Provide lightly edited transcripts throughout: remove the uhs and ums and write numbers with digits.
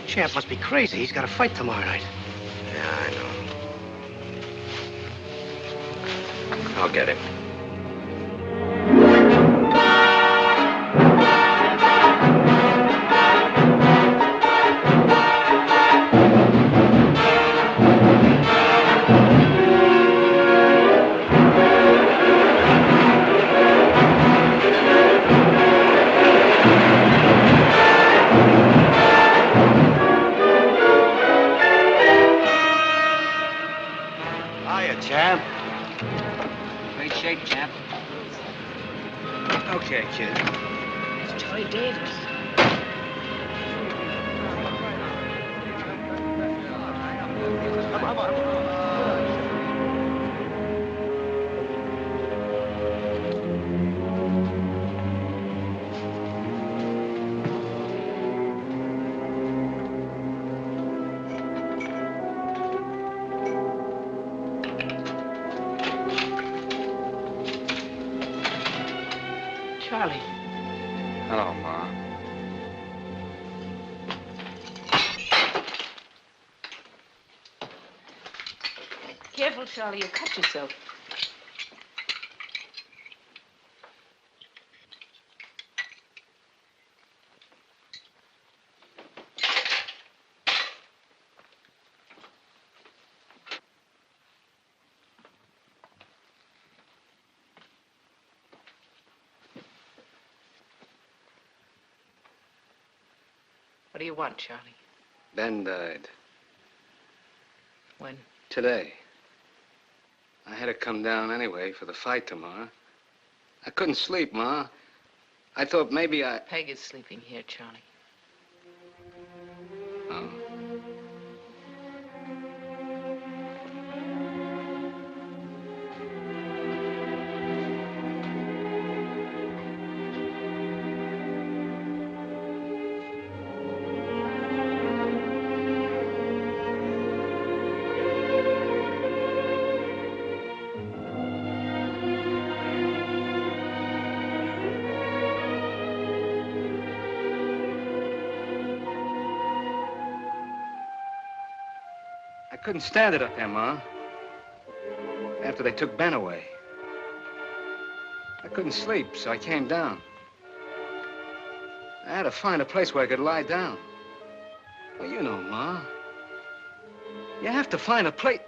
Champ must be crazy. He's got a fight tomorrow night. Yeah, I know. I'll get him. Okay, kid. It's Charley Davis. Charlie. Hello, Ma. Careful, Charlie, you'll cut yourself. What do you want, Charlie? Ben died. When? Today. I had to come down anyway for the fight tomorrow. I couldn't sleep, Ma. I thought maybe I... Peg is sleeping here, Charlie. Oh. I couldn't stand it up there, Ma. After they took Ben away. I couldn't sleep, so I came down. I had to find a place where I could lie down. Well, you know, Ma. You have to find a place...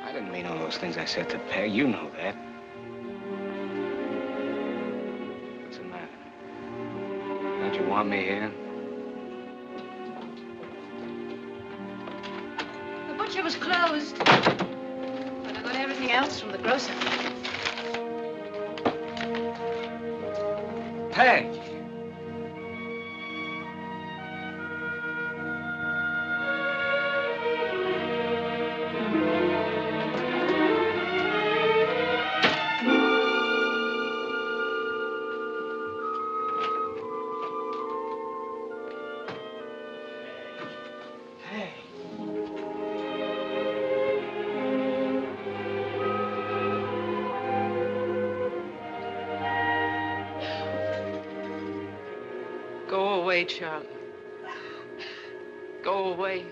I didn't mean all those things I said to Peg. You know that. What's the matter? Don't you want me here? The butcher was closed. But I got everything else from the grocer. Peg! Go away, Charlie. Go away.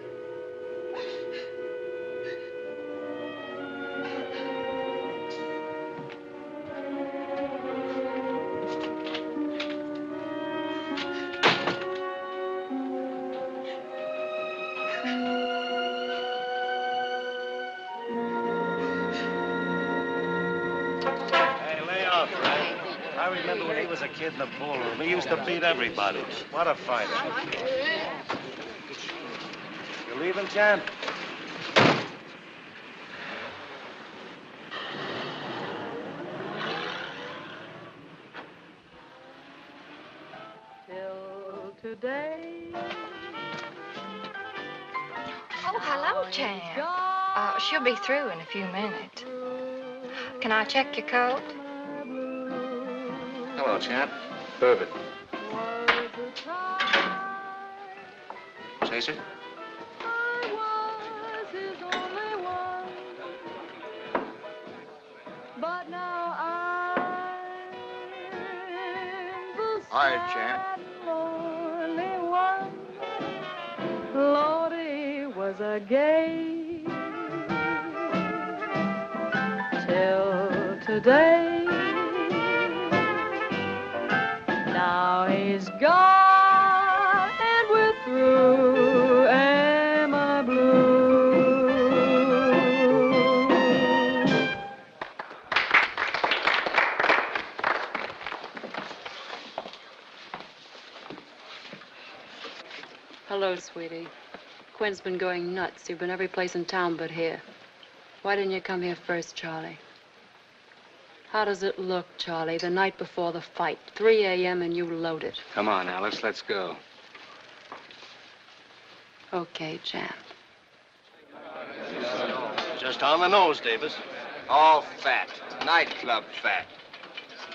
I remember when he was a kid in the ballroom. He used to beat everybody. What a fighter. You leaving, champ? Till today. Oh, hello, Champ. She'll be through in a few minutes. Can I check your coat? Hello, champ. Bourbon. Chaser? All right, champ. Lordy was a gay till today. Now he's gone and we're through. Am I blue? Hello, sweetie. Quinn's been going nuts. You've been every place in town but here. Why didn't you come here first, Charlie? How does it look, Charlie, the night before the fight? 3 a.m. and you loaded. Come on, Alice, let's go. Okay, champ. Just on the nose, Davis. All fat. Nightclub fat.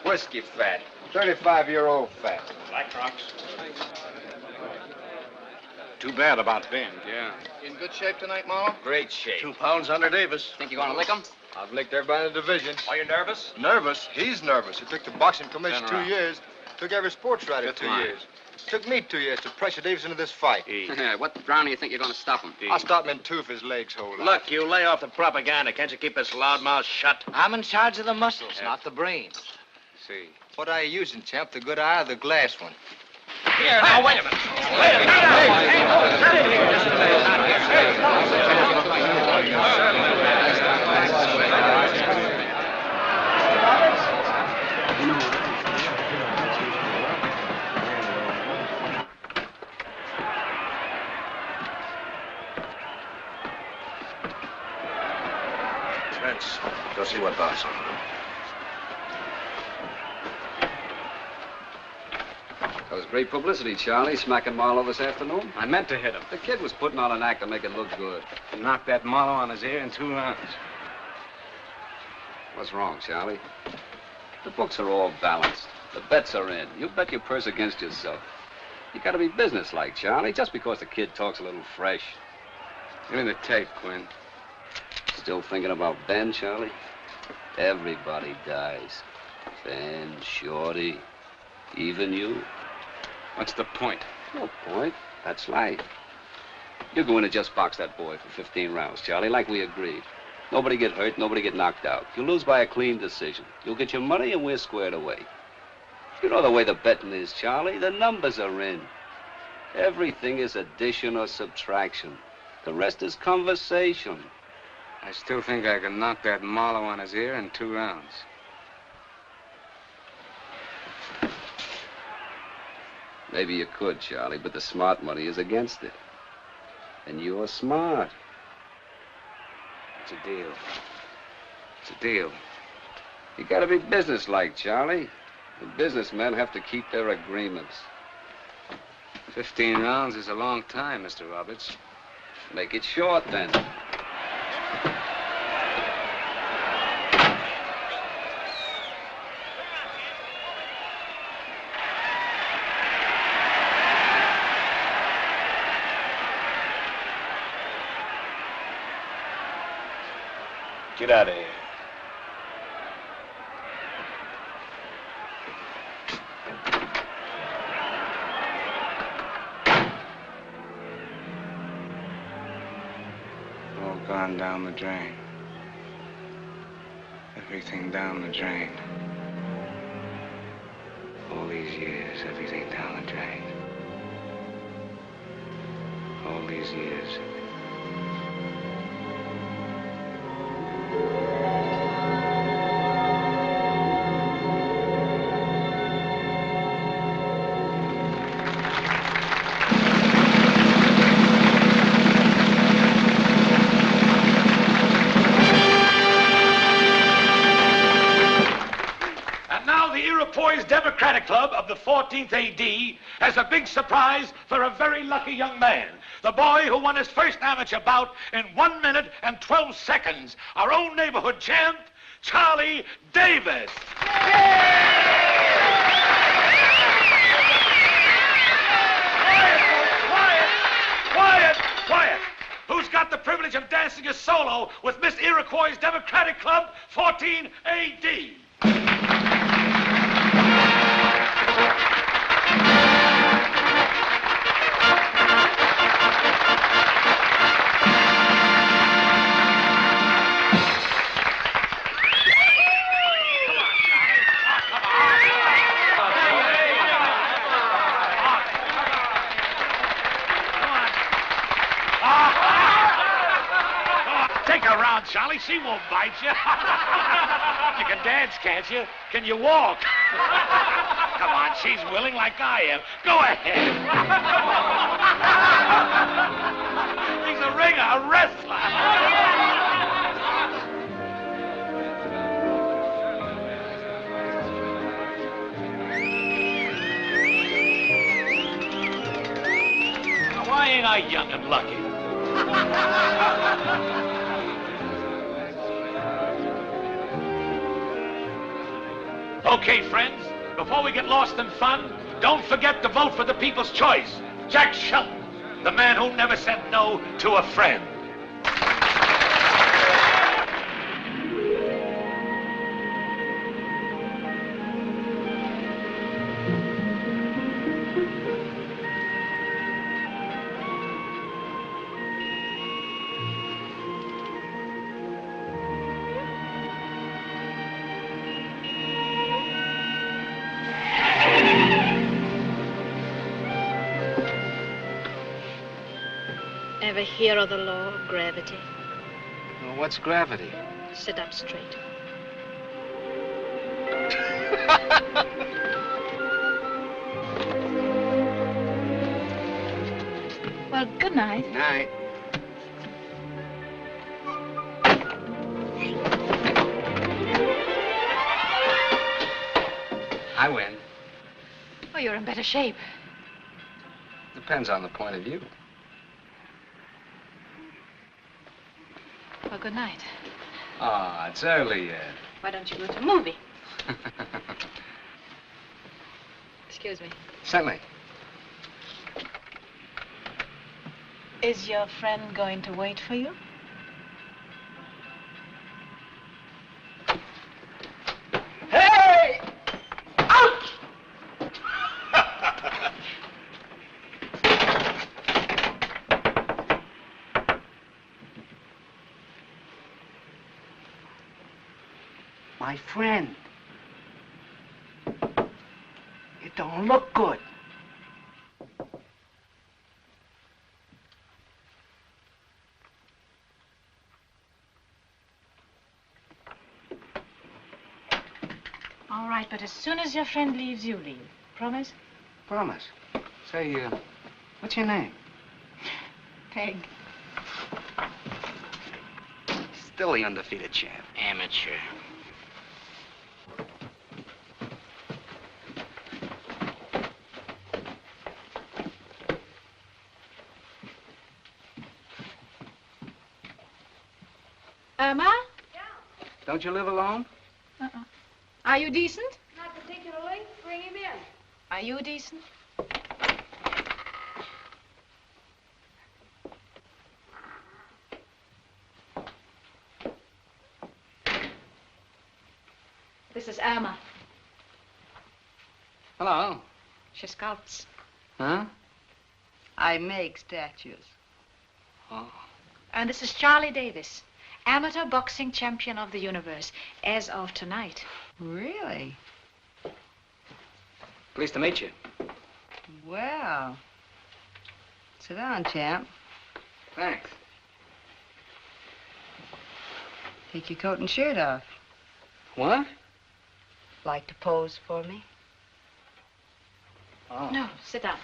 Whiskey fat. 35-year-old fat. Black rocks. Too bad about Ben. Yeah. In good shape tonight, Marlowe? Great shape. 2 pounds under Davis. Think you're gonna lick him? I've licked everybody in the division. Are you nervous? Nervous? He's nervous. He took the boxing commission Turn around. 2 years. Took every sports writer Fifth 2 line. years. Took me 2 years to pressure Davis into this fight. What round do you think you're gonna stop him? I'll stop him in 2 if his legs hold out. Look, you lay off the propaganda. Can't you keep this loudmouth shut? I'm in charge of the muscles, not the brains. See. What eye you using, champ? The good eye or the glass one? Here, now, wait a minute. Wait a Spence, go see what boss. That was great publicity, Charlie, smacking Marlowe this afternoon. I meant to hit him. The kid was putting on an act to make it look good. And knocked that Marlowe on his ear in 2 rounds. What's wrong, Charlie? The books are all balanced. The bets are in. You bet your purse against yourself. You gotta be businesslike, Charlie, just because the kid talks a little fresh. Give me the tape, Quinn. Still thinking about Ben, Charlie? Everybody dies. Ben, Shorty, even you. What's the point? No point. That's life. You go in and just box that boy for 15 rounds, Charlie, like we agreed. Nobody get hurt, nobody get knocked out. You lose by a clean decision. You'll get your money and we're squared away. You know the way the betting is, Charlie. The numbers are in. Everything is addition or subtraction. The rest is conversation. I still think I can knock that Marlowe on his ear in 2 rounds. Maybe you could, Charlie, but the smart money is against it. And you're smart. It's a deal. It's a deal. You gotta be businesslike, Charlie. And businessmen have to keep their agreements. 15 rounds is a long time, Mr. Roberts. Make it short, then. Get out of here. All gone down the drain. Everything down the drain. All these years, everything down the drain. All these years. Democratic Club of the 14th AD has a big surprise for a very lucky young man. the boy who won his first amateur bout in 1 minute and 12 seconds. Our own neighborhood champ, Charley Davis. Quiet! Who's got the privilege of dancing a solo with Miss Iroquois' Democratic Club, 14 A.D.? Take her around, Charlie. She won't bite you. You can dance, can't you? Can you walk? Come on, she's willing like I am. Go ahead. He's a ringer, a wrestler. Why ain't I young and lucky? Okay, friends, before we get lost in fun, don't forget to vote for the people's choice. Jack Shelton, the man who never said no to a friend. Ever hear of the law of gravity? Well, what's gravity? Sit up straight. Well, good night. Night. I win. Oh, you're in better shape. Depends on the point of view. Well, good night. Ah, it's early yet. Why don't you go to a movie? Excuse me. Certainly. Is your friend going to wait for you? Hey! Ouch! My friend, it don't look good. All right, but as soon as your friend leaves, you leave. Promise? Promise. Say, what's your name? Peg. Still the undefeated champ. Amateur. Alma? Don't you live alone? Uh-uh. Are you decent? Not particularly. Bring him in. Are you decent? This is Alma. Hello. She sculpts. Huh? I make statues. Oh. And this is Charley Davis, amateur boxing champion of the universe, as of tonight. Really? Pleased to meet you. Well, sit down, champ. Thanks. Take your coat and shirt off. What? Like to pose for me? Oh. No, sit down.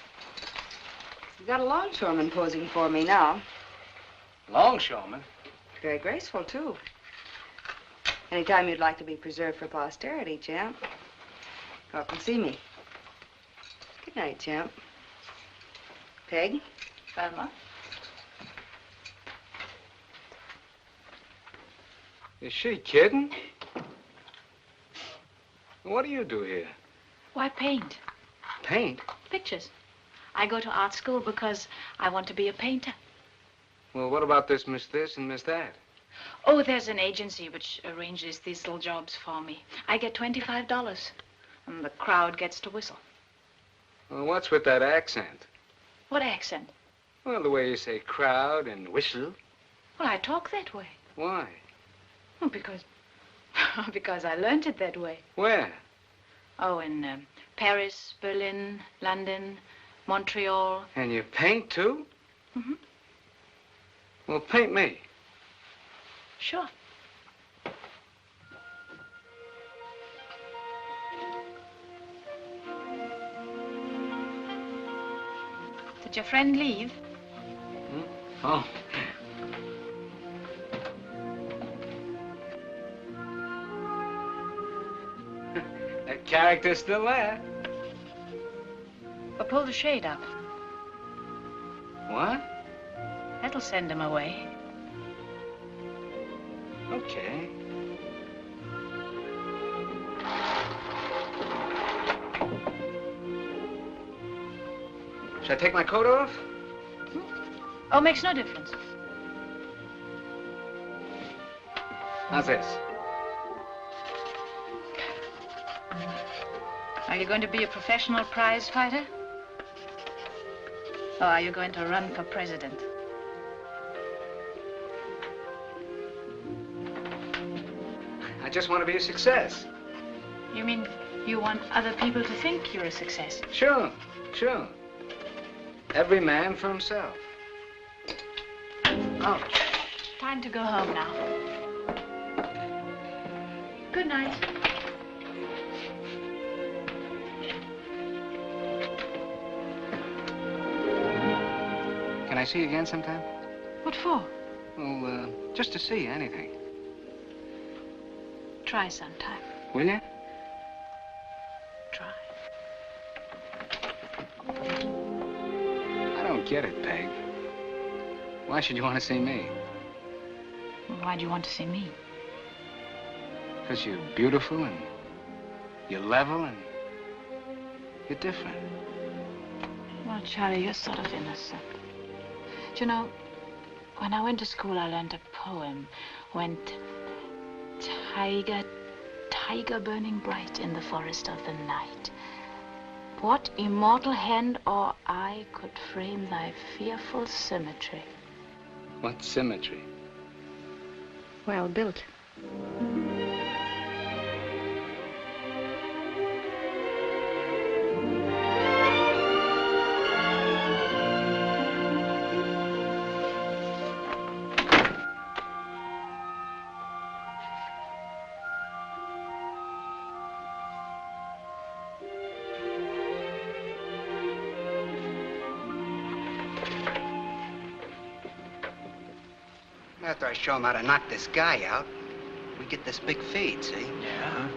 You got a longshoreman posing for me now. Longshoreman? Very graceful, too. Anytime you'd like to be preserved for posterity, champ, go up and see me. Good night, champ. Peg? Alma? Is she kidding? What do you do here? Why, paint. Paint? Pictures. I go to art school because I want to be a painter. Well, what about this and Miss That? Oh, there's an agency which arranges these little jobs for me. I get $25, and the crowd gets to whistle. Well, what's with that accent? What accent? Well, the way you say crowd and whistle. Well, I talk that way. Why? Well, because I learned it that way. Where? Oh, in Paris, Berlin, London, Montreal. And you paint, too? Mm-hmm. Well, paint me. Sure. Did your friend leave? Hmm? Oh. That character's still there. Well, pull the shade up. What? That'll send him away. Okay. Should I take my coat off? Oh, makes no difference. How's this? Are you going to be a professional prize fighter? Or are you going to run for president? I just want to be a success. You mean you want other people to think you're a success? Sure, sure. Every man for himself. Oh. Time to go home now. Good night. Can I see you again sometime? What for? Well, just to see anything. Try sometime. Will you? Try. I don't get it, Peg. Why should you want to see me? Why do you want to see me? Because you're beautiful and you're level and you're different. Well, Charlie, you're sort of innocent. Do you know, when I went to school, I learned a poem. Went, tiger, tiger burning bright in the forest of the night. What immortal hand or eye could frame thy fearful symmetry? What symmetry? Well built. After I show him how to knock this guy out, we get this big feed, see? Yeah?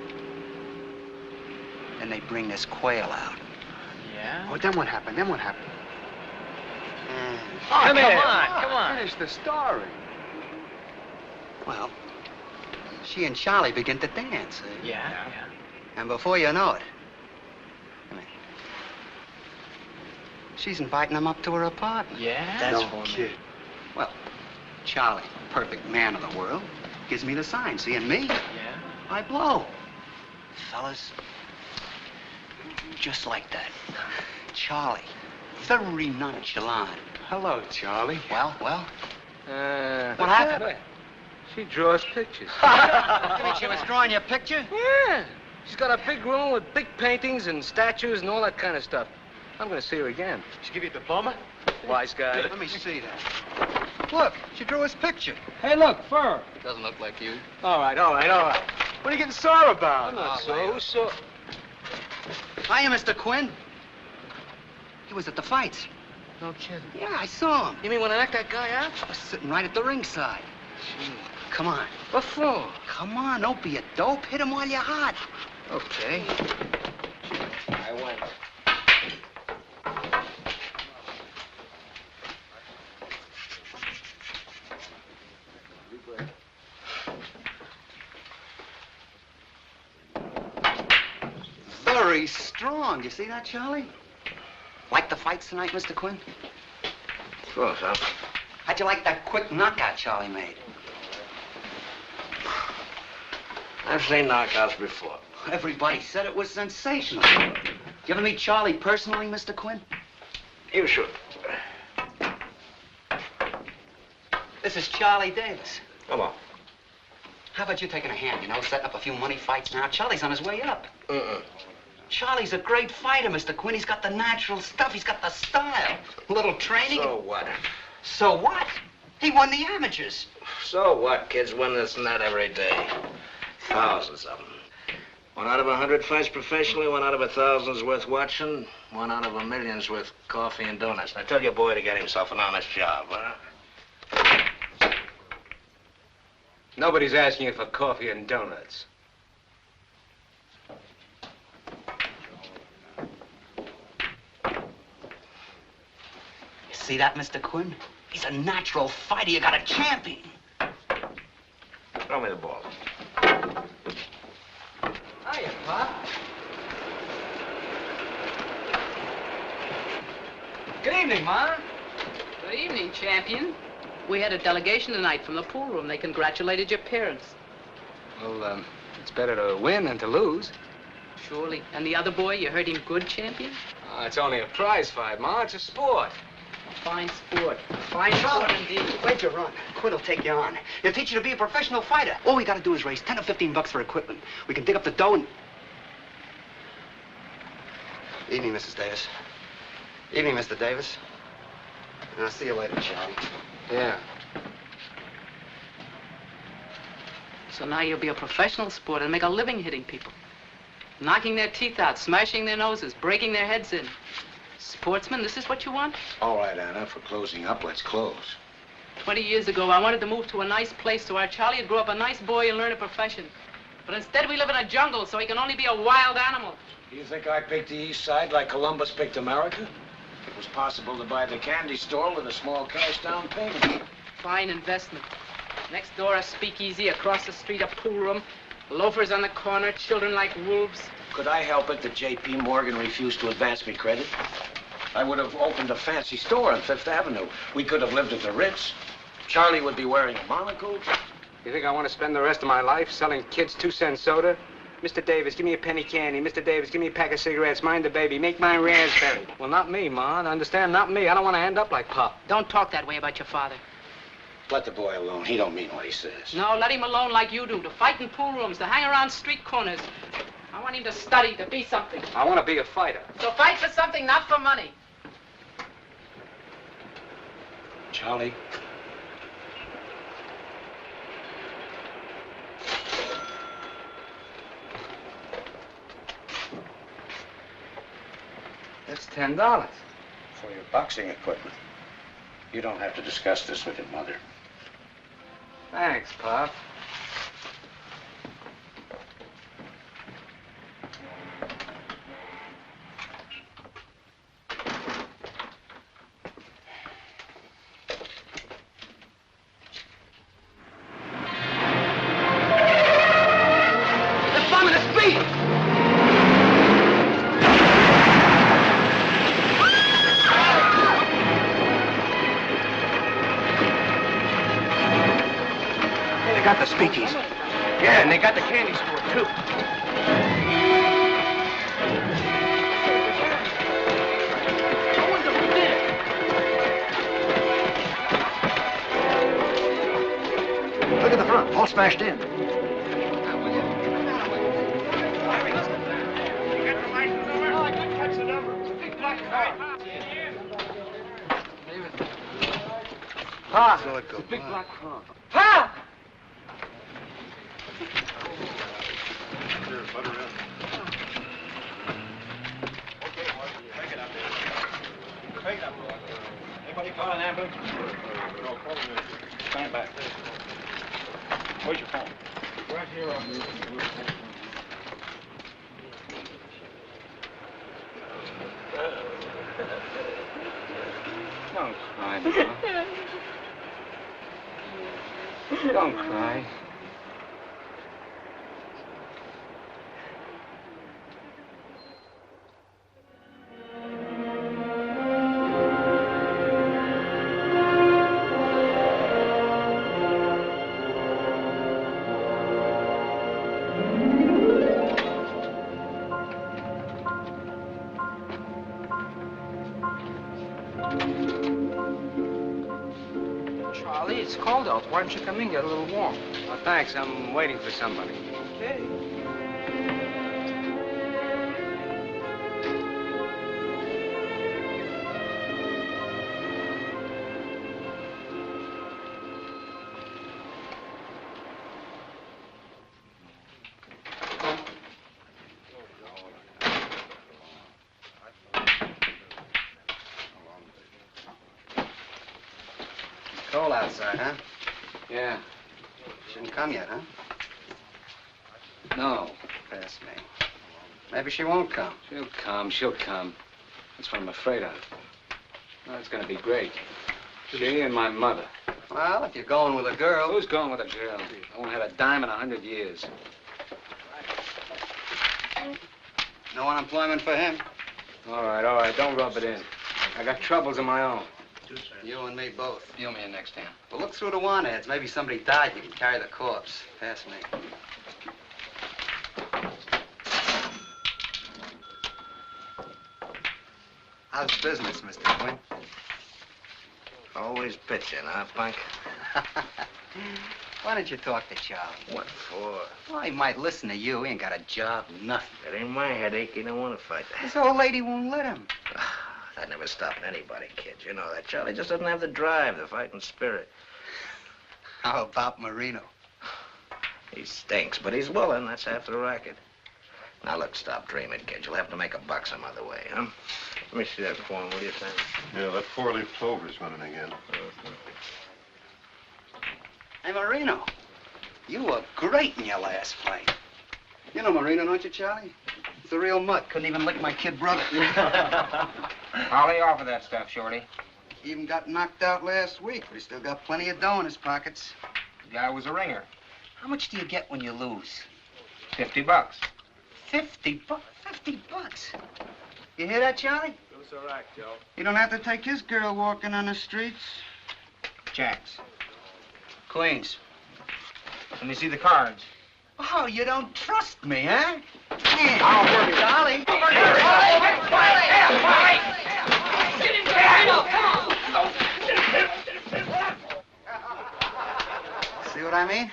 Then they bring this quail out. Yeah? Oh, then what happened? Then what happened? Oh, come on. Finish the story. Well, she and Charley begin to dance, see? Yeah? And before you know it, she's inviting him up to her apartment. Yeah? That's for me. Well, Charley, perfect man of the world, gives me the sign, see, and me, Yeah? I blow. Fellas, just like that. Charley, very nonchalant. Hello, Charlie. Well? What happened? She draws pictures. You mean she was drawing your picture? Yeah. She's got a big room with big paintings and statues and all that kind of stuff. I'm going to see her again. She give you a diploma? Wise guy. Let me see that. Look, she drew his picture. Hey, look, fur. Doesn't look like you. All right. What are you getting sore about? I'm not so. Who's so? Hiya, Mr. Quinn. He was at the fights. No kidding. Yeah, I saw him. You mean when I knocked that guy out? I was sitting right at the ringside. Come on. What for? Come on, don't be a dope. Hit him while you're hot. Okay. I went. very strong. You see that, Charlie? Like the fights tonight, Mr. Quinn? Of course, huh? How'd you like that quick knockout Charlie made? I've seen knockouts before. Everybody said it was sensational. You ever meet Charlie personally, Mr. Quinn? You should. This is Charley Davis. Come on. How about you taking a hand, setting up a few money fights now? Charlie's on his way up. Charlie's a great fighter, Mr. Quinn. He's got the natural stuff. He's got the style. A little training. So what? So what? He won the amateurs. So what? Kids win this and that every day. Thousands of them. 1 out of 100 fights professionally, 1 out of 1,000's worth watching, 1 out of 1,000,000's worth coffee and donuts. Now tell your boy to get himself an honest job, huh? Nobody's asking you for coffee and donuts. You see that, Mr. Quinn? He's a natural fighter. You got a champion. Throw me the ball. Hiya, Pop. Good evening, Ma. Good evening, champion. We had a delegation tonight from the pool room. They congratulated your parents. Well, it's better to win than to lose. Surely. And the other boy, you heard him good, champion? It's only a prize fight, Ma. It's a sport. Fine sport. Fine sport indeed. Where'd you run? Quinn will take you on. He'll teach you to be a professional fighter. All we gotta do is raise 10 or 15 bucks for equipment. We can dig up the dough and... Evening, Mrs. Davis. Evening, Mr. Davis. And I'll see you later, Charlie. Yeah. So now you'll be a professional sport and make a living hitting people. Knocking their teeth out, smashing their noses, breaking their heads in. Sportsman, this is what you want? All right, Anna, for closing up, let's close. 20 years ago, I wanted to move to a nice place so our Charlie would grow up a nice boy and learn a profession. But instead, we live in a jungle, so he can only be a wild animal. You think I picked the East Side like Columbus picked America? It was possible to buy the candy store with a small cash down payment. Fine investment. Next door, a speakeasy. Across the street, a pool room. Loafers on the corner, children like wolves. Could I help it that J.P. Morgan refused to advance me credit? I would have opened a fancy store on Fifth Avenue. We could have lived at the Ritz. Charlie would be wearing a monocle. You think I want to spend the rest of my life selling kids 2-cent soda? Mr. Davis, give me a penny candy. Mr. Davis, give me a pack of cigarettes. Mind the baby. Make mine raspberry. Well, not me, Ma. Understand? Not me. I don't want to end up like Pop. Don't talk that way about your father. Let the boy alone. He don't mean what he says. No, let him alone like you do. To fight in pool rooms, to hang around street corners. I want him to study, to be something. I want to be a fighter. So fight for something, not for money. Charlie. That's $10. For your boxing equipment. You don't have to discuss this with your mother. Thanks, Pop. The speakeasy. Yeah, and they got the candy store, too. I wonder who did it. Look at the front, all smashed in. Pa! So it goes. Big black car. Pa! Anybody call an ambulance? No, call me. Stand back. Where's your phone? Right here on the... Don't cry, Ma. Don't cry. mouth. Why don't you come in, get a little warm? Oh, thanks. I'm waiting for somebody. Okay. Cold outside, huh? Yeah. Shouldn't come yet, huh? No. Pass me. Maybe she won't come. She'll come. That's what I'm afraid of. Oh, it's gonna be great. She and my mother. Well, if you're going with a girl... Who's going with a girl? I won't have a dime in 100 years. No unemployment for him. All right. Don't rub it in. I got troubles of my own. You and me both. Deal me in next time. Well, look through the want ads. Maybe somebody died. You can carry the corpse. Pass me. How's business, Mr. Quinn? Always bitching, huh, punk? Why don't you talk to Charlie? What for? Well, he might listen to you. He ain't got a job, nothing. That ain't my headache. He don't want to fight. This old lady won't let him. That never stopped anybody, kid. You know that. Charlie just doesn't have the drive, the fighting spirit. How about Marino? He stinks, but he's willing. That's half the racket. Now, look, stop dreaming, kid. You'll have to make a buck some other way, huh? Let me see that form, will you, Sam? Yeah, that four-leaf clover's running again. Hey, Marino, you were great in your last fight. You know Marino, don't you, Charlie? He's the real mutt. Couldn't even lick my kid brother. I'll lay off of that stuff, Shorty. He even got knocked out last week, but he still got plenty of dough in his pockets. The guy was a ringer. How much do you get when you lose? $50. 50 bucks? 50 bucks? You hear that, Charlie? That's all right, Joe. You don't have to take his girl walking on the streets. Jacks. Queens. Let me see the cards. Oh, you don't trust me, huh? I'll work it. Charlie! See what I mean?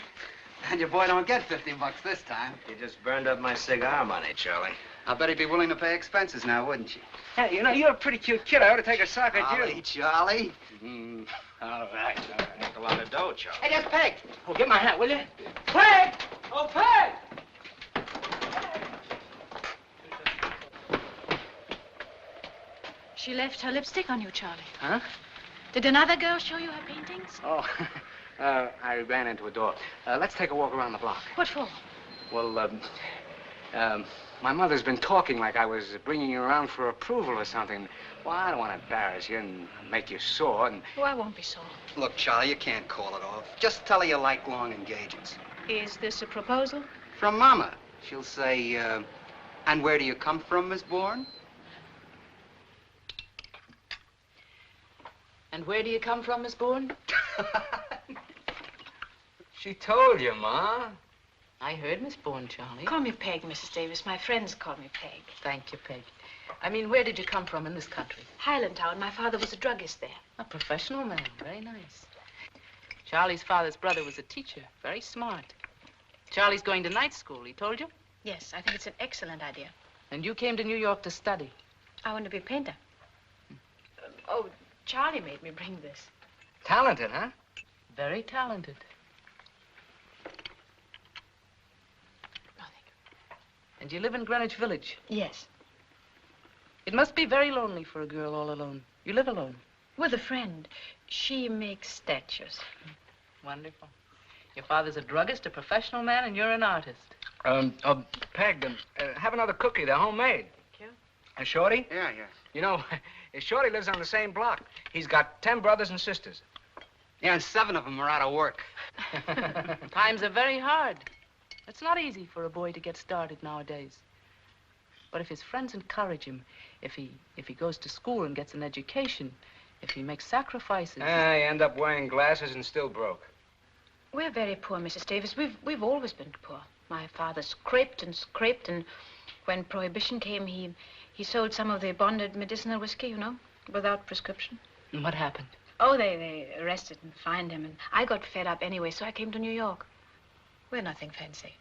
And your boy don't get 50 bucks this time. You just burned up my cigar money, Charlie. I bet he'd be willing to pay expenses now, wouldn't you? Hey, you know, you're a pretty cute kid. I ought to take a sock at you. Charlie. All right. Make a lot of dough, Charlie. Hey, that's Peg. Oh, get my hat, will you? Peg! Oh, Peg! She left her lipstick on you, Charlie. Huh? Did another girl show you her paintings? Oh, I ran into a door. Let's take a walk around the block. What for? Well, my mother's been talking like I was bringing you around for approval or something. Well, I don't want to embarrass you and make you sore and... Oh, I won't be sore. Look, Charlie, you can't call it off. Just tell her you like long engagements. Is this a proposal? From Mama. She'll say, and where do you come from, Miss Bourne? And where do you come from, Miss Bourne? She told you, Ma. I heard Miss Bourne, Charlie. Call me Peg, Mrs. Davis. My friends call me Peg. Thank you, Peg. I mean, where did you come from in this country? Highlandtown. My father was a druggist there. A professional man. Very nice. Charlie's father's brother was a teacher. Very smart. Charlie's going to night school, he told you? Yes, I think it's an excellent idea. And you came to New York to study? I want to be a painter. Oh, Charlie made me bring this. Talented, huh? Very talented. And you live in Greenwich Village? Yes. It must be very lonely for a girl all alone. You live alone? With a friend. She makes statues. Wonderful. Your father's a druggist, a professional man, and you're an artist. Peg, have another cookie. They're homemade. Thank you. Shorty? Yeah. You know, Shorty lives on the same block. He's got 10 brothers and sisters. Yeah, and 7 of them are out of work. Times are very hard. It's not easy for a boy to get started nowadays. But if his friends encourage him, if he goes to school and gets an education, if he makes sacrifices... You end up wearing glasses and still broke. We're very poor, Mrs. Davis. We've always been poor. My father scraped, and when Prohibition came, he sold some of the bonded medicinal whiskey, you know, without prescription. And what happened? Oh, they arrested and fined him, and I got fed up anyway, so I came to New York. We're nothing fancy.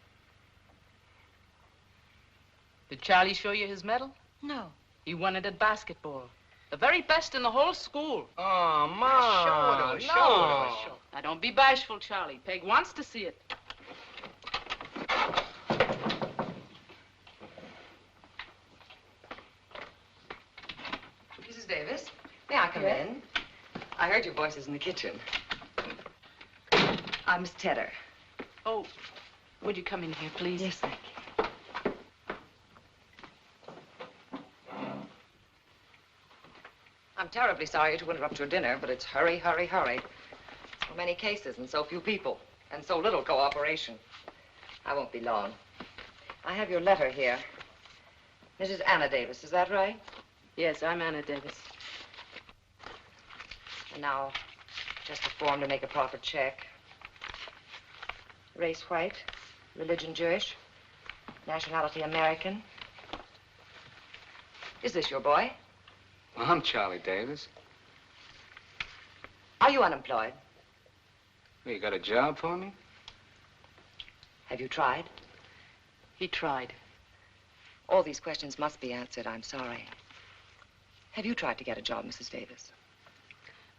Did Charlie show you his medal? No. He won it at basketball. The very best in the whole school. Oh, Ma. Show her. Now, don't be bashful, Charlie. Peg wants to see it. Mrs. Davis, may I come in? I heard your voices in the kitchen. I'm Miss Tedder. Oh, would you come in here, please? Yes, thank you. I'm terribly sorry to interrupt your dinner, but it's hurry, hurry, hurry. So many cases and so few people, and so little cooperation. I won't be long. I have your letter here. Mrs. Anna Davis, is that right? Yes, I'm Anna Davis. And now, just a form to make a proper check. Race white, religion Jewish, nationality American. Is this your boy? Well, I'm Charley Davis. Are you unemployed? Well, you got a job for me? Have you tried? He tried. All these questions must be answered. I'm sorry. Have you tried to get a job, Mrs. Davis?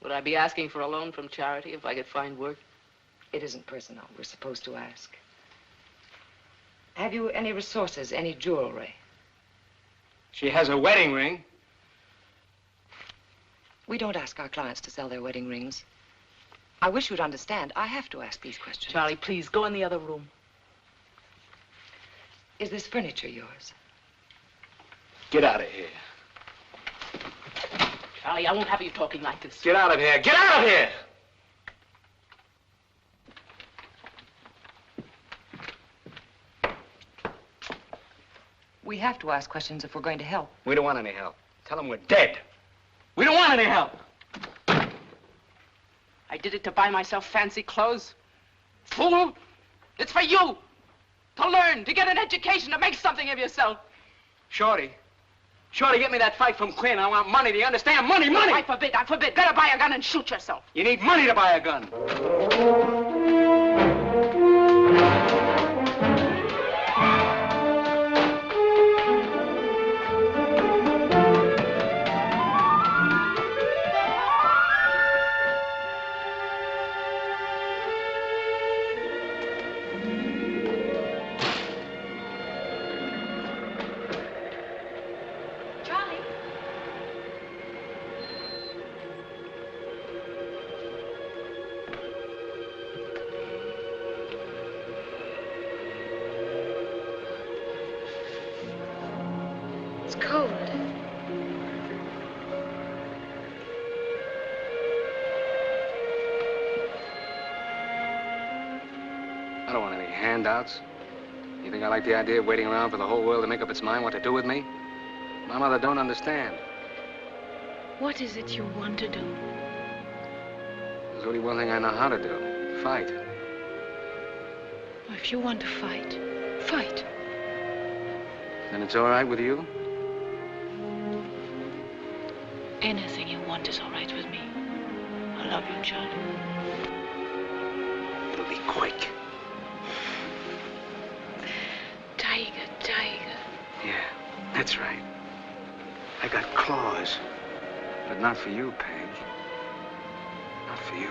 Would I be asking for a loan from charity if I could find work? It isn't personal. We're supposed to ask. Have you any resources, any jewelry? She has a wedding ring. We don't ask our clients to sell their wedding rings. I wish you'd understand. I have to ask these questions. Charlie, please, go in the other room. Is this furniture yours? Get out of here. Charlie, I won't have you talking like this. Get out of here. Get out of here! We have to ask questions if we're going to help. We don't want any help. Tell them we're dead. We don't want any help. I did it to buy myself fancy clothes. Fool! It's for you! To learn, to get an education, to make something of yourself. Shorty, get me that fight from Quinn. I want money, do you understand? Money, money! I forbid. Better buy a gun and shoot yourself. You need money to buy a gun. Handouts? You think I like the idea of waiting around for the whole world to make up its mind what to do with me? My mother don't understand. What is it you want to do? There's only one thing I know how to do. Fight. If you want to fight, fight. Then it's all right with you? Anything you want is all right with me. I love you, Charlie. It'll be quick. Tiger. Yeah, that's right. I got claws. But not for you, Peg. Not for you.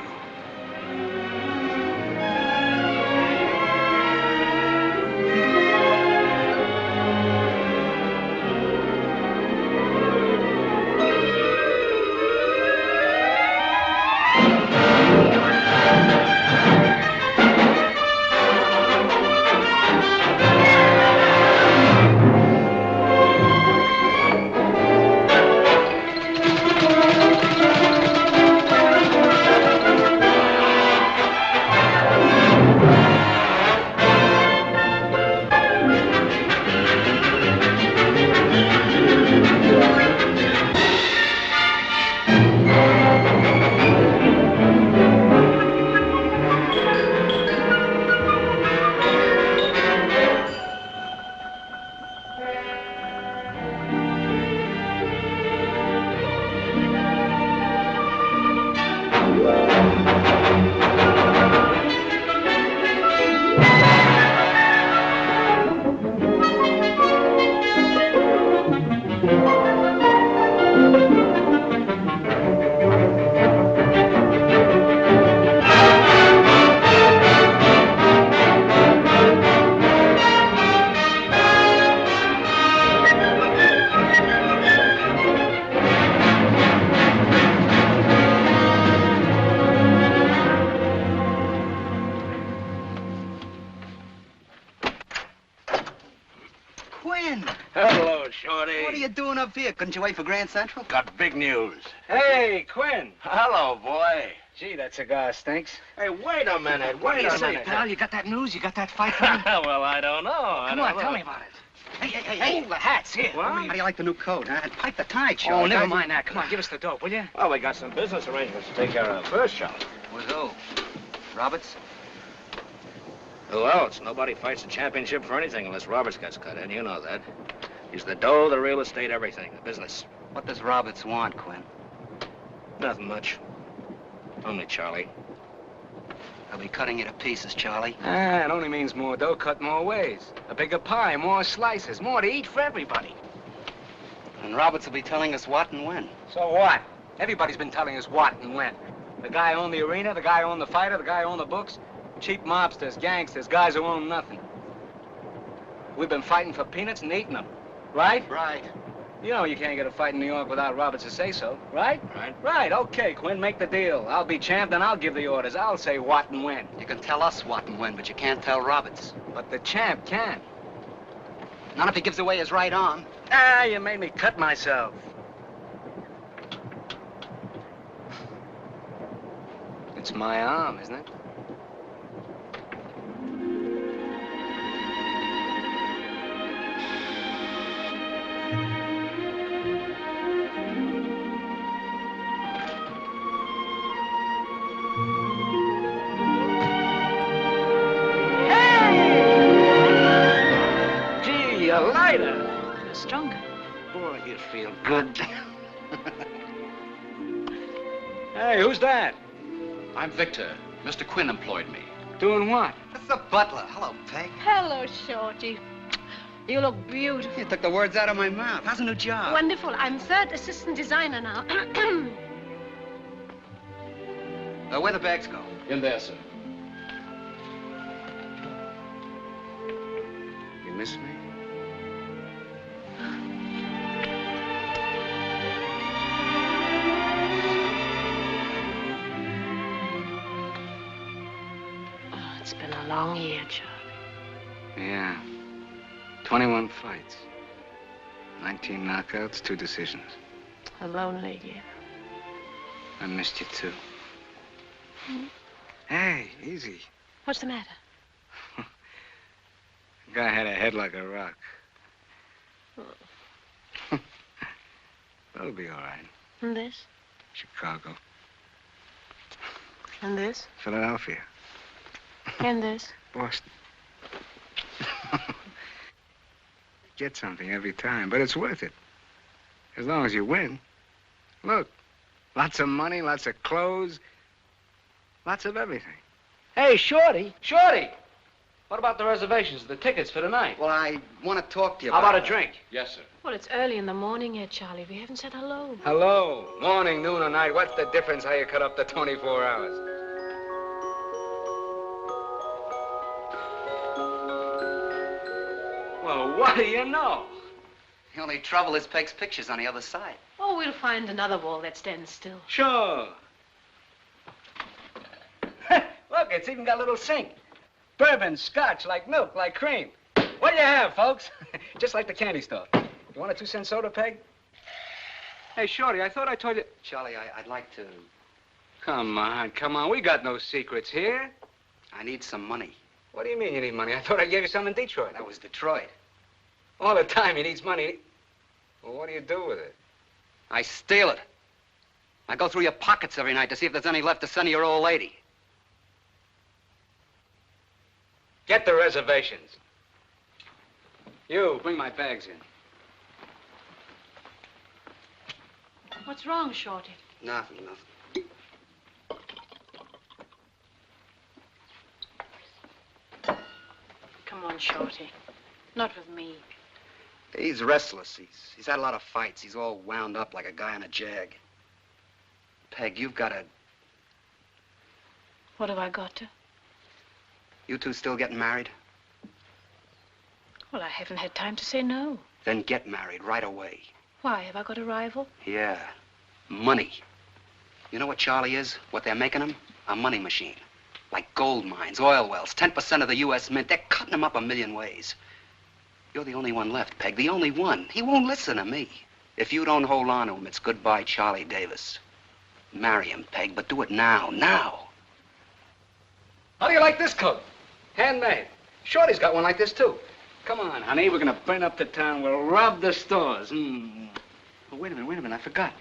Quinn! Hello, Shorty. What are you doing up here? Couldn't you wait for Grand Central? Got big news. Hey, Quinn. Hello, boy. Gee, that cigar stinks. Hey, wait a minute. What do Wait you a say, minute. pal? You got that news? You got that fight coming? Well, I don't know. Come on, tell me about it. Hey, the hats, here. What? How do you like the new coat, huh? And pipe the tie, Oh, Charlie. never mind that. Come on, give us the dope, will you? Well, we got some business arrangements to take care of first, Charlie. With who? Roberts? Who else? Nobody fights a championship for anything unless Roberts gets cut in. You know that. He's the dough, the real estate, everything. The business. What does Roberts want, Quinn? Nothing much. Only Charlie. I'll be cutting you to pieces, Charlie. Ah, it only means more dough cut more ways. A bigger pie, more slices, more to eat for everybody. And Roberts will be telling us what and when. So what? Everybody's been telling us what and when. The guy owned the arena, the guy owned the fighter, the guy owned the books. Cheap mobsters, gangsters, guys who own nothing. We've been fighting for peanuts and eating them. Right? Right. You know you can't get a fight in New York without Roberts to say so, right? Right. Right, okay, Quinn, make the deal. I'll be champ, then I'll give the orders. I'll say what and when. You can tell us what and when, but you can't tell Roberts. But the champ can. Not if he gives away his right arm. Ah, you made me cut myself. It's my arm, isn't it? Gee, you're lighter. You're stronger. Boy, you feel good. Hey, who's that? I'm Victor. Mr. Quinn employed me. Doing what? That's the butler. Hello, Peg. Hello, Shorty. You look beautiful. You took the words out of my mouth. How's the new job? Wonderful. I'm third assistant designer now. Where the bags go? In there, sir. You miss me? Oh, it's been a long year, Charlie. Yeah. 21 fights. 19 knockouts, 2 decisions. A lonely year. I missed you, too. Hey, easy. What's the matter? The guy had a head like a rock. That'll be all right. And this? Chicago. And this? Philadelphia. And this? Boston. Get something every time, but it's worth it. As long as you win. Look, lots of money, lots of clothes, lots of everything. Hey, Shorty. Shorty! What about the reservations, the tickets for tonight? Well, I want to talk to you How about a that. drink? Yes, sir. Well, it's early in the morning yet, Charlie. We haven't said hello. Hello. Morning, noon, or night. What's the difference how you cut up the 24 hours? Well, what do you know? The only trouble is Peg's picture's on the other side. Oh, we'll find another wall that stands still. Sure. Look, it's even got a little sink. Bourbon, scotch, like milk, like cream. What do you have, folks? Just like the candy store. You want a 2-cent soda, Peg? Hey, Shorty, I thought I told you... Charlie, I'd like to... Come on. We got no secrets here. I need some money. What do you mean you need money? I thought I gave you some in Detroit. That was Detroit. All the time he needs money. Well, what do you do with it? I steal it. I go through your pockets every night to see if there's any left to send to your old lady. Get the reservations. You, bring my bags in. What's wrong, Shorty? Nothing. Come on, Shorty. Not with me. He's restless. He's had a lot of fights. He's all wound up like a guy on a jag. Peg, you've got to... What have I got to? You two still getting married? Well, I haven't had time to say no. Then get married right away. Why, have I got a rival? Yeah. Money. You know what Charlie is? What they're making him? A money machine. Like gold mines, oil wells, 10% of the U.S. Mint. They're cutting him up a million ways. You're the only one left, Peg, the only one. He won't listen to me. If you don't hold on to him, it's goodbye, Charley Davis. Marry him, Peg, but do it now, now. How do you like this coat? Handmade. Shorty's got one like this, too. Come on, honey, we're gonna burn up the town. We'll rob the stores. Oh, wait a minute, I forgot.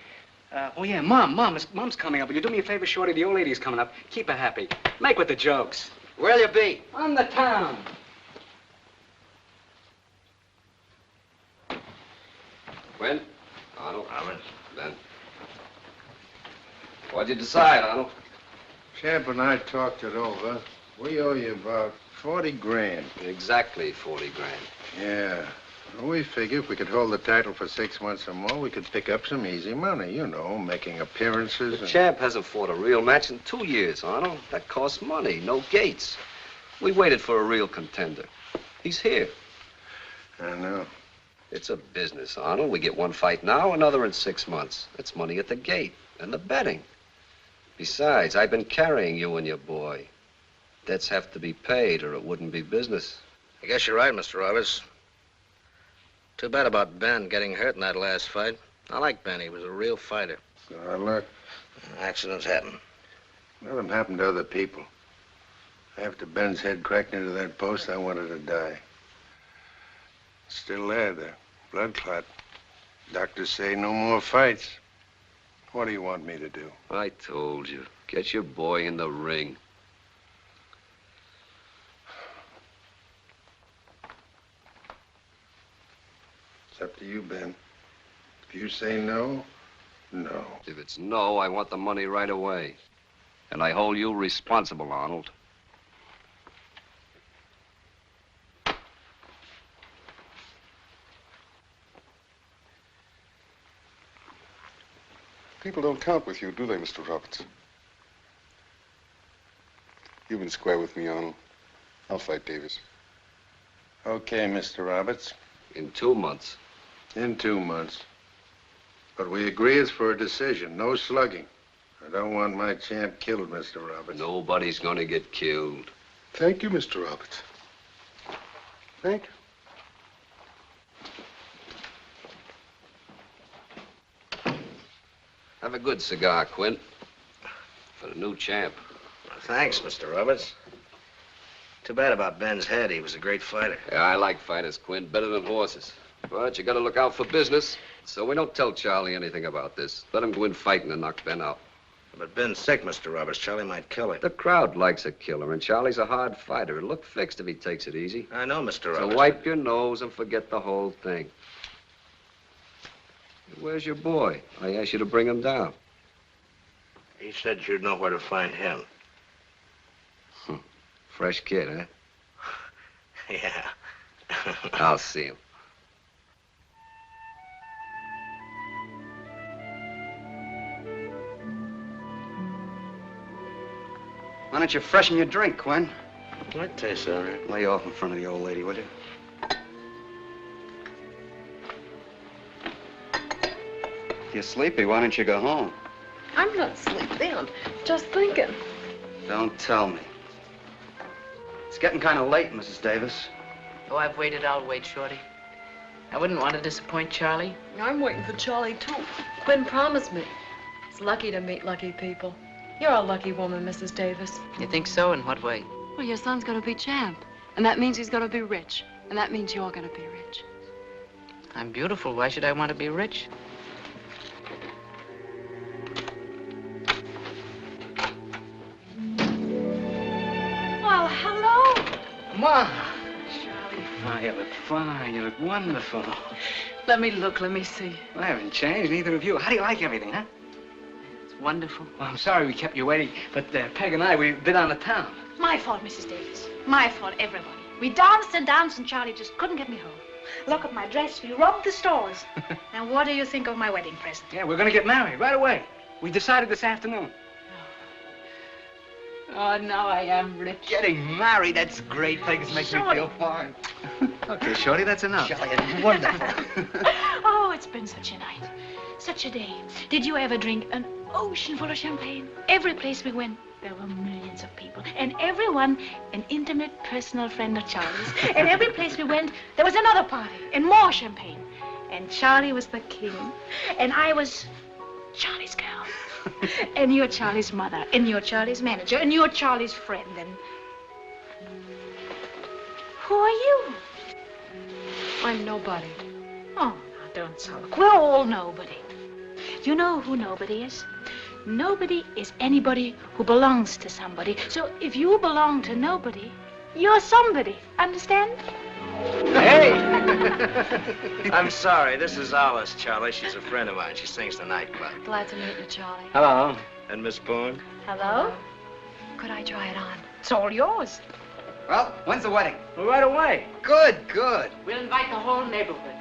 Oh, yeah, Mom's coming up. Will you do me a favor, Shorty? The old lady's coming up. Keep her happy. Make with the jokes. Where'll you be? On the town. Quinn? Arnold? Ben. What'd you decide, Arnold? Champ and I talked it over. We owe you about 40 grand. Exactly 40 grand. Yeah. Well, we figure if we could hold the title for 6 months or more, we could pick up some easy money, you know, making appearances. The champ hasn't fought a real match in 2 years, Arnold. That costs money, no gates. We waited for a real contender. He's here. I know. It's a business, Arnold. We get one fight now, another in 6 months. That's money at the gate and the betting. Besides, I've been carrying you and your boy. Debts have to be paid or it wouldn't be business. I guess you're right, Mr. Roberts. Too bad about Ben getting hurt in that last fight. I like Ben. He was a real fighter. Good luck. Accidents happen. Let them happen to other people. After Ben's head cracked into that post, I wanted to die. It's still there, the blood clot. Doctors say no more fights. What do you want me to do? I told you. Get your boy in the ring. It's up to you, Ben. If you say no, no. If it's no, I want the money right away. And I hold you responsible, Arnold. People don't count with you, do they, Mr. Roberts? You've been square with me, Arnold. I'll fight Davis. Okay, Mr. Roberts. In 2 months. In 2 months. But we agree it's for a decision, no slugging. I don't want my champ killed, Mr. Roberts. Nobody's gonna get killed. Thank you, Mr. Roberts. Thank you. Have a good cigar, Quinn. For the new champ. Thanks, Mr. Roberts. Too bad about Ben's head. He was a great fighter. Yeah, I like fighters, Quinn, better than horses. But you gotta look out for business. So we don't tell Charlie anything about this. Let him go in fighting and knock Ben out. But Ben's sick, Mr. Roberts. Charlie might kill him. The crowd likes a killer, and Charlie's a hard fighter. It'll look fixed if he takes it easy. I know, Mr. So Roberts. wipe your nose and forget the whole thing. Where's your boy? I asked you to bring him down. He said you'd know where to find him. Fresh kid, huh? Yeah. I'll see him. Why don't you freshen your drink, Quinn? That tastes all right. Lay off in front of the old lady, will you? If you're sleepy, why don't you go home? I'm not sleepy. I'm just thinking. Don't tell me. It's getting kind of late, Mrs. Davis. Oh, I've waited. I'll wait, Shorty. I wouldn't want to disappoint Charlie. I'm waiting for Charlie, too. Quinn promised me. It's lucky to meet lucky people. You're a lucky woman, Mrs. Davis. You think so? In what way? Well, your son's gonna be champ. And that means he's gonna be rich. And that means you're gonna be rich. I'm beautiful. Why should I want to be rich? Well, hello. Ma! Charlie, oh, you look fine. You look wonderful. Let me look. Let me see. I haven't changed, neither of you. How do you like everything, huh? It's wonderful. Well, I'm sorry we kept you waiting, but Peg and I, we've been on the town. My fault, Mrs. Davis. My fault, everybody. We danced and danced, and Charlie just couldn't get me home. Look at my dress. We robbed the stores. And what do you think of my wedding present? Yeah, we're going to get married right away. We decided this afternoon. Oh, now I am rich. Getting married, that's great. Things make me feel fine. Okay, Shorty, that's enough. Charlie, it's wonderful. Oh, it's been such a night. Such a day. Did you ever drink an ocean full of champagne? Every place we went, there were millions of people, and everyone an intimate personal friend of Charlie's. And every place we went, there was another party and more champagne. And Charlie was the king, and I was Charlie's girl. And you're Charlie's mother, and you're Charlie's manager, and you're Charlie's friend, and... Who are you? I'm nobody. Oh, now don't sulk. We're all nobody. You know who nobody is? Nobody is anybody who belongs to somebody. So if you belong to nobody, you're somebody. Understand? Hey! I'm sorry. This is Alice, Charlie. She's a friend of mine. She sings the nightclub. Glad to meet you, Charlie. Hello. And Miss Boone? Hello? Could I try it on? It's all yours. Well, when's the wedding? Well, right away. Good, good. We'll invite the whole neighborhood.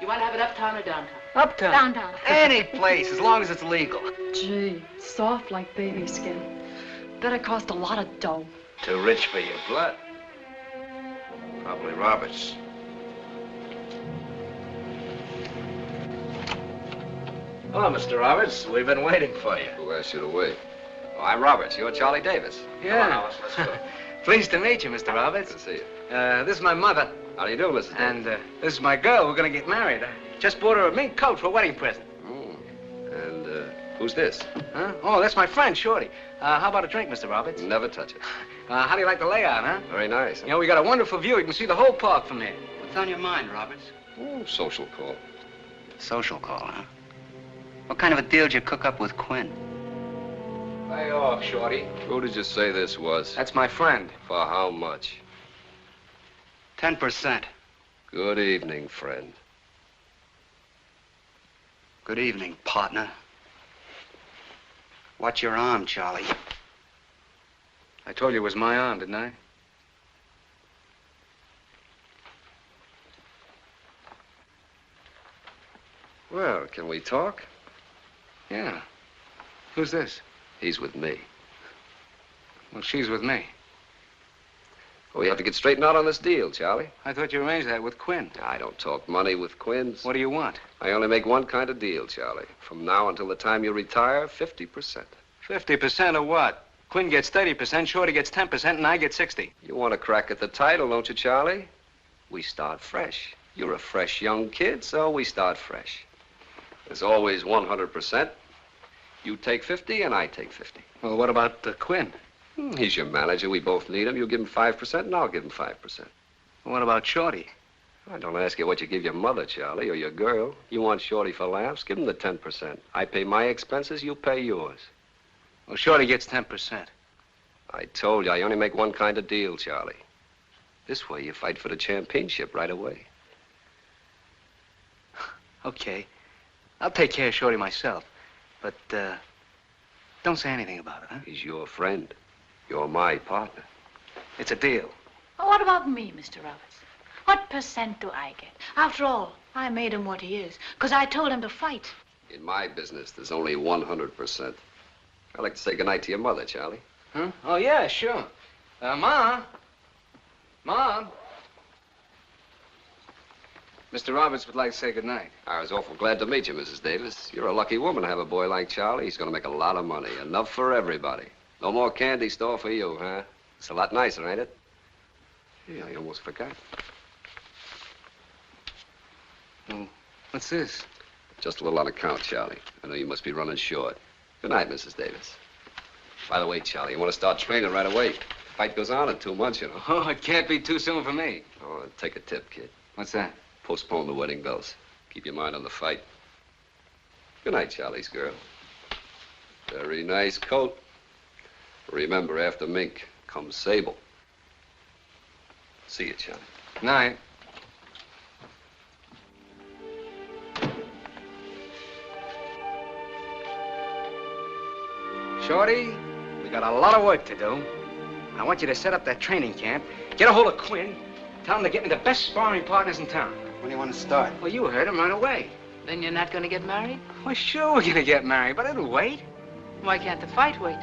You want to have it uptown or downtown? Uptown. Downtown. Any place, as long as it's legal. Gee, soft like baby skin. Bet it cost a lot of dough. Too rich for your blood. Probably Roberts. Hello, Mr. Roberts. We've been waiting for you. Who asked you to wait? Oh, I'm Roberts. You're Charley Davis. Yeah. Come on, Alice, let's go. Pleased to meet you, Mr. Roberts. Good to see you. This is my mother. How do you do, Mrs. Davis? And this is my girl. We're going to get married. I just bought her a mink coat for a wedding present. And who's this? Huh? Oh, that's my friend, Shorty. How about a drink, Mr. Roberts? Never touch it. How do you like the layout, huh? Very nice. You know, we got a wonderful view. You can see the whole park from here. What's on your mind, Roberts? Oh, social call. Social call, huh? What kind of a deal did you cook up with Quinn? Lay off, Shorty. Who did you say this was? That's my friend. For how much? 10%. Good evening, friend. Good evening, partner. Watch your arm, Charlie. I told you it was my arm, didn't I? Well, can we talk? Yeah. Who's this? He's with me. Well, she's with me. We have to get straightened out on this deal, Charlie. I thought you arranged that with Quinn. I don't talk money with Quinns. What do you want? I only make one kind of deal, Charlie. From now until the time you retire, 50%. 50% of what? Quinn gets 30%, Shorty gets 10%, and I get 60. You want a crack at the title, don't you, Charlie? We start fresh. You're a fresh young kid, so we start fresh. There's always 100%. You take 50 and I take 50. Well, what about Quinn? He's your manager. We both need him. You give him 5% and I'll give him 5%. What about Shorty? I don't ask you what you give your mother, Charlie, or your girl. You want Shorty for laughs? Give him the 10%. I pay my expenses, you pay yours. Well, Shorty gets 10%. I told you, I only make one kind of deal, Charlie. This way, you fight for the championship right away. Okay. I'll take care of Shorty myself. But, don't say anything about it, huh? He's your friend. You're my partner. It's a deal. Well, what about me, Mr. Roberts? What percent do I get? After all, I made him what he is, because I told him to fight. In my business, there's only 100%. I'd like to say goodnight to your mother, Charlie. Huh? Oh, yeah, sure. Mom. Mom. Mr. Roberts would like to say goodnight. I was awful glad to meet you, Mrs. Davis. You're a lucky woman to have a boy like Charlie. He's going to make a lot of money. Enough for everybody. No more candy store for you, huh? It's a lot nicer, ain't it? Yeah, I almost forgot. Well, what's this? Just a little on account, Charlie. I know you must be running short. Good night, Mrs. Davis. By the way, Charlie, you want to start training right away. Fight goes on in 2 months, you know. Oh, it can't be too soon for me. Oh, take a tip, kid. What's that? Postpone the wedding bells. Keep your mind on the fight. Good night, Charlie's girl. Very nice coat. Remember, after mink comes sable. See you, Charlie. Night. Shorty, we got a lot of work to do. I want you to set up that training camp, get a hold of Quinn, tell him to get me the best sparring partners in town. When do you want to start? Well, you heard him right away. Then you're not going to get married? Well, sure we're going to get married, but it'll wait. Why can't the fight wait?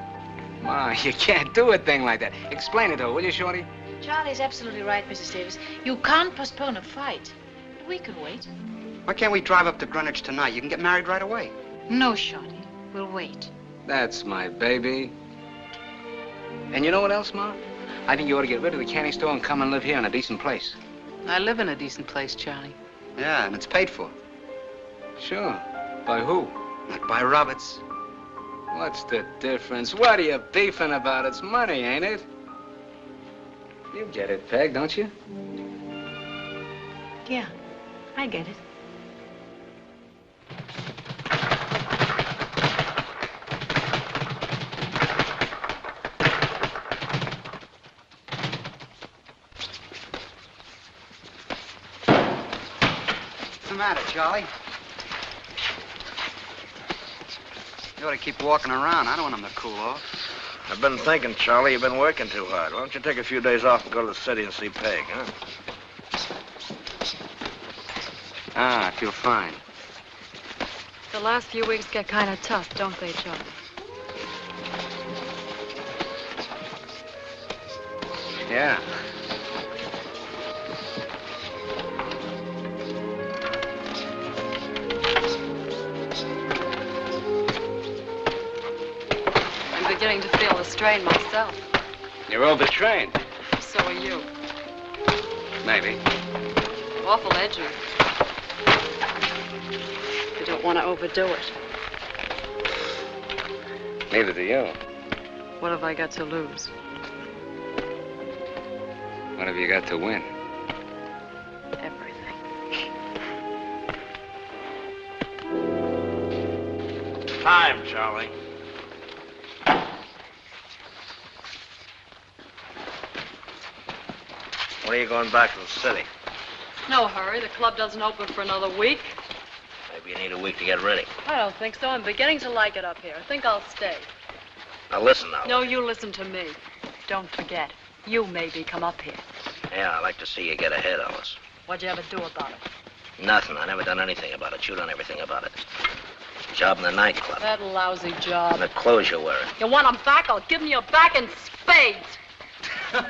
Ma, you can't do a thing like that. Explain it to her, will you, Shorty? Charlie's absolutely right, Mrs. Davis. You can't postpone a fight. But we can wait. Why can't we drive up to Greenwich tonight? You can get married right away. No, Shorty. We'll wait. That's my baby. And you know what else, Ma? I think you ought to get rid of the candy store and come and live here in a decent place. I live in a decent place, Charlie. Yeah, and it's paid for. Sure. By who? Not by Roberts. What's the difference? What are you beefing about? It's money, ain't it? You get it, Peg, don't you? Yeah, I get it. What's the matter, Charlie? You ought to keep walking around. I don't want him to cool off. I've been thinking, Charlie, you've been working too hard. Why don't you take a few days off and go to the city and see Peg, huh? Ah, I feel fine. The last few weeks get kind of tough, don't they, Charlie? Yeah. I'm beginning to feel the strain myself. You're overtrained. So are you. Maybe. Awful edgy. You don't want to overdo it. Neither do you. What have I got to lose? What have you got to win? Everything. Time, Charlie. When are you going back to the city? No hurry. The club doesn't open for another week. Maybe you need a week to get ready. I don't think so. I'm beginning to like it up here. I think I'll stay. Now listen now. No, you listen to me. Don't forget, you maybe come up here. Yeah, I'd like to see you get ahead of us. What'd you ever do about it? Nothing. I never done anything about it. You done everything about it. Job in the nightclub. That lousy job. And the clothes you're wearing. You want 'em back? I'll give 'em you back in spades. Take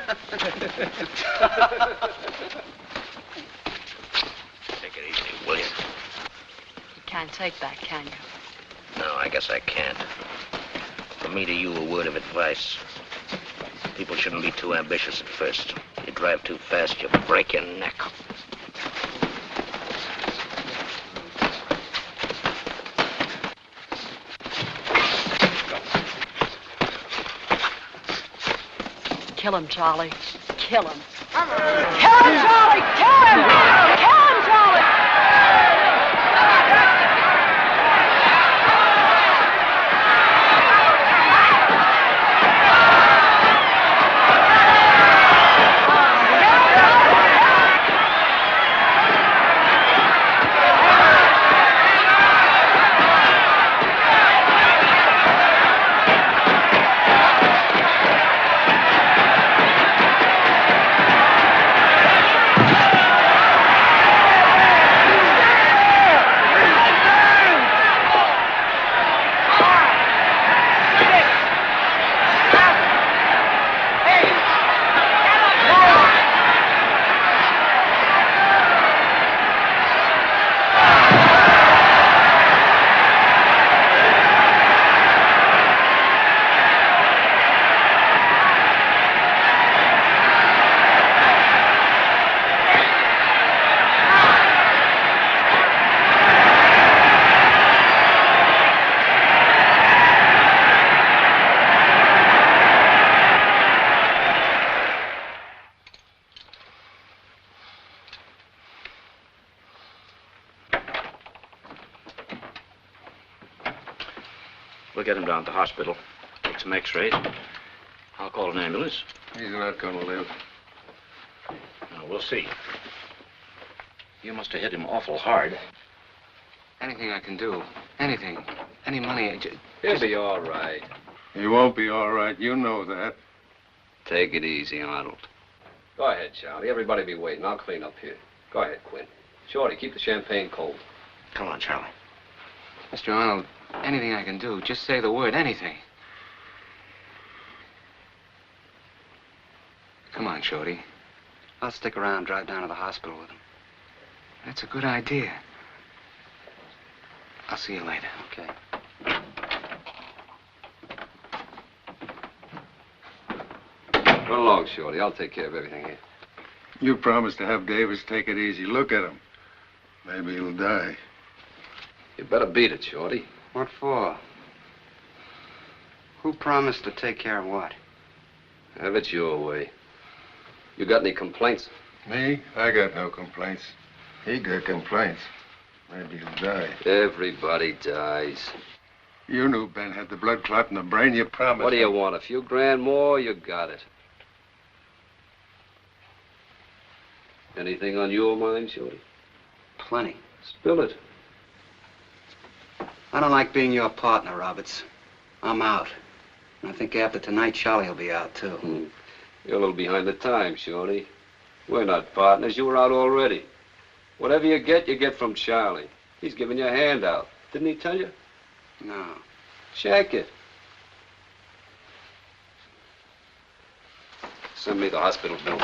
it easy, will you? You can't take that, can you? No, I guess I can't. From me to you, a word of advice. People shouldn't be too ambitious at first. You drive too fast, you break your neck. Kill him, Charlie. Kill him. Kill him, Charlie! Kill him! Kill him, Charlie! We'll get him down to the hospital. Take some x-rays. I'll call an ambulance. He's not going to live. No, we'll see. You must have hit him awful hard. Anything I can do. Anything. Any money. He'll be all right. He won't be all right. You know that. Take it easy, Arnold. Go ahead, Charlie. Everybody be waiting. I'll clean up here. Go ahead, Quinn. Shorty, keep the champagne cold. Come on, Charlie. Mr. Arnold, anything I can do, just say the word, anything. Come on, Shorty. I'll stick around, drive down to the hospital with him. That's a good idea. I'll see you later. Okay. Run along, Shorty. I'll take care of everything here. You promised to have Davis take it easy. Look at him. Maybe he'll die. You better beat it, Shorty. What for? Who promised to take care of what? Have it your way. You got any complaints? Me? I got no complaints. He got complaints. Maybe he'll die. Everybody dies. You knew Ben had the blood clot in the brain. You promised. What do you want? A few grand more? You got it. Anything on your mind, Shorty? Plenty. Spill it. I don't like being your partner, Roberts. I'm out. And I think after tonight, Charley will be out, too. You're a little behind the times, Shorty. We're not partners. You were out already. Whatever you get from Charley. He's giving you a handout. Didn't he tell you? No. Check it. Send me the hospital bill.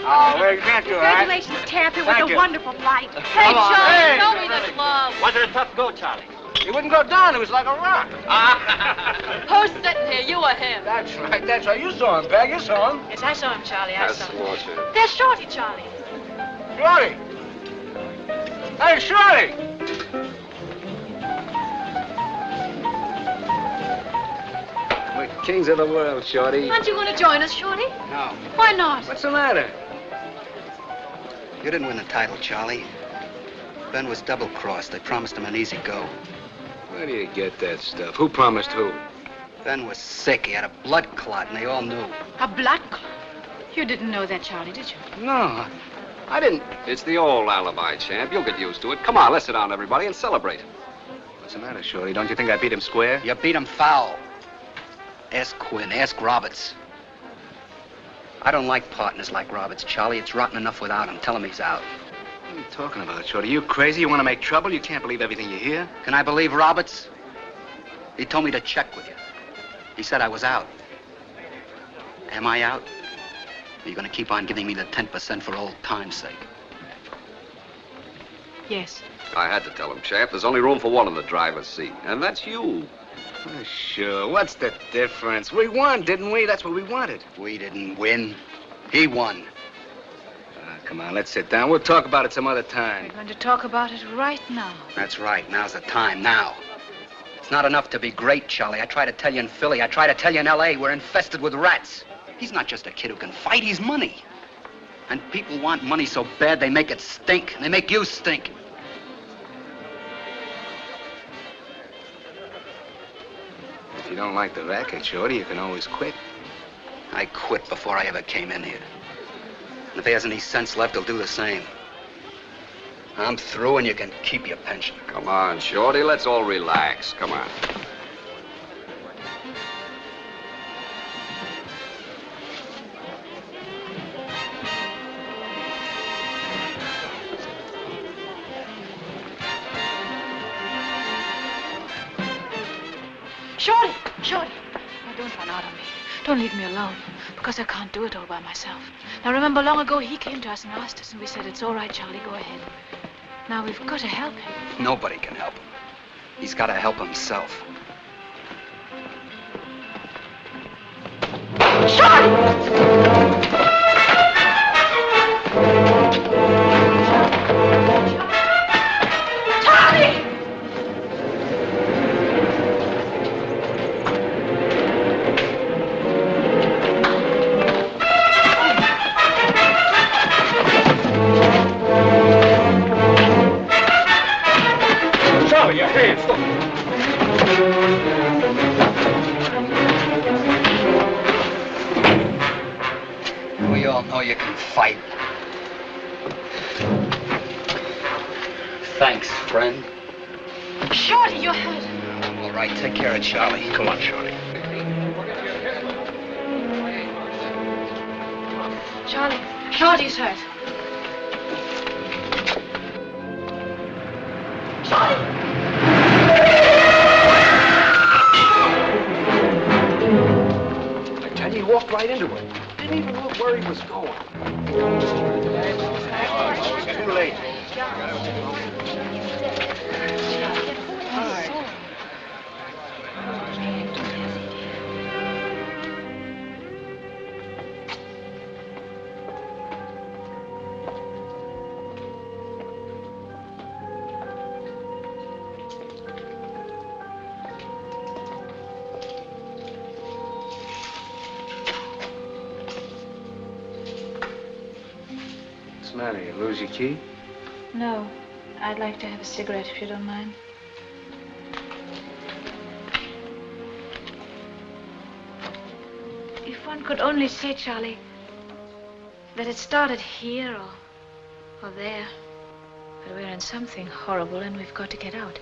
Oh, very good, congratulations, Tamp. It was a wonderful flight. Hey, Charlie, show me the glove. Was it a tough go, Charlie? He wouldn't go down. It was like a rock. Who's sitting here? You or him? That's right. That's right. You saw him, Peg. You saw him. Yes, I saw him, Charlie. I saw him. Watch it. There's Shorty, Charlie. Shorty. Hey, Shorty. We're kings of the world, Shorty. Aren't you going to join us, Shorty? No. Why not? What's the matter? You didn't win the title, Charlie. Ben was double-crossed. They promised him an easy go. Where do you get that stuff? Who promised who? Ben was sick. He had a blood clot, and they all knew. A blood clot? You didn't know that, Charlie, did you? No, I didn't. It's the old alibi, champ. You'll get used to it. Come on, let's sit down, everybody, and celebrate. What's the matter, Shorty? Don't you think I beat him square? You beat him foul. Ask Quinn. Ask Roberts. I don't like partners like Roberts, Charlie. It's rotten enough without him. Tell him he's out. What are you talking about, Shorty? You crazy? You want to make trouble? You can't believe everything you hear. Can I believe Roberts? He told me to check with you. He said I was out. Am I out? Are you going to keep on giving me the 10% for old time's sake? Yes. I had to tell him, champ. There's only room for one in the driver's seat, and that's you. Oh, sure. What's the difference? We won, didn't we? That's what we wanted. We didn't win. He won. Come on, let's sit down. We'll talk about it some other time. We're going to talk about it right now. That's right. Now's the time. Now. It's not enough to be great, Charlie. I try to tell you in Philly. I try to tell you in L.A. We're infested with rats. He's not just a kid who can fight. He's money. And people want money so bad they make it stink. They make you stink. If you don't like the racket, Shorty, you can always quit. I quit before I ever came in here. And if he has any sense left, he'll do the same. I'm through, and you can keep your pension. Come on, Shorty, let's all relax. Come on. Shorty! Shorty! Now, don't run out on me. Don't leave me alone, because I can't do it all by myself. Now, remember, long ago, he came to us and asked us, and we said, it's all right, Charlie, go ahead. Now, we've got to help him. Nobody can help him. He's got to help himself. Charlie, your hands. We all know you can fight. Thanks, friend. Shorty, you're hurt. All right, take care of Charlie. Come on, Shorty. Charlie, Shorty's hurt. I tell you, he walked right into it. Didn't even look where he was going. What's the matter? You lose your key? No. I'd like to have a cigarette if you don't mind. If one could only say, Charlie, that it started here or there. But we're in something horrible and we've got to get out.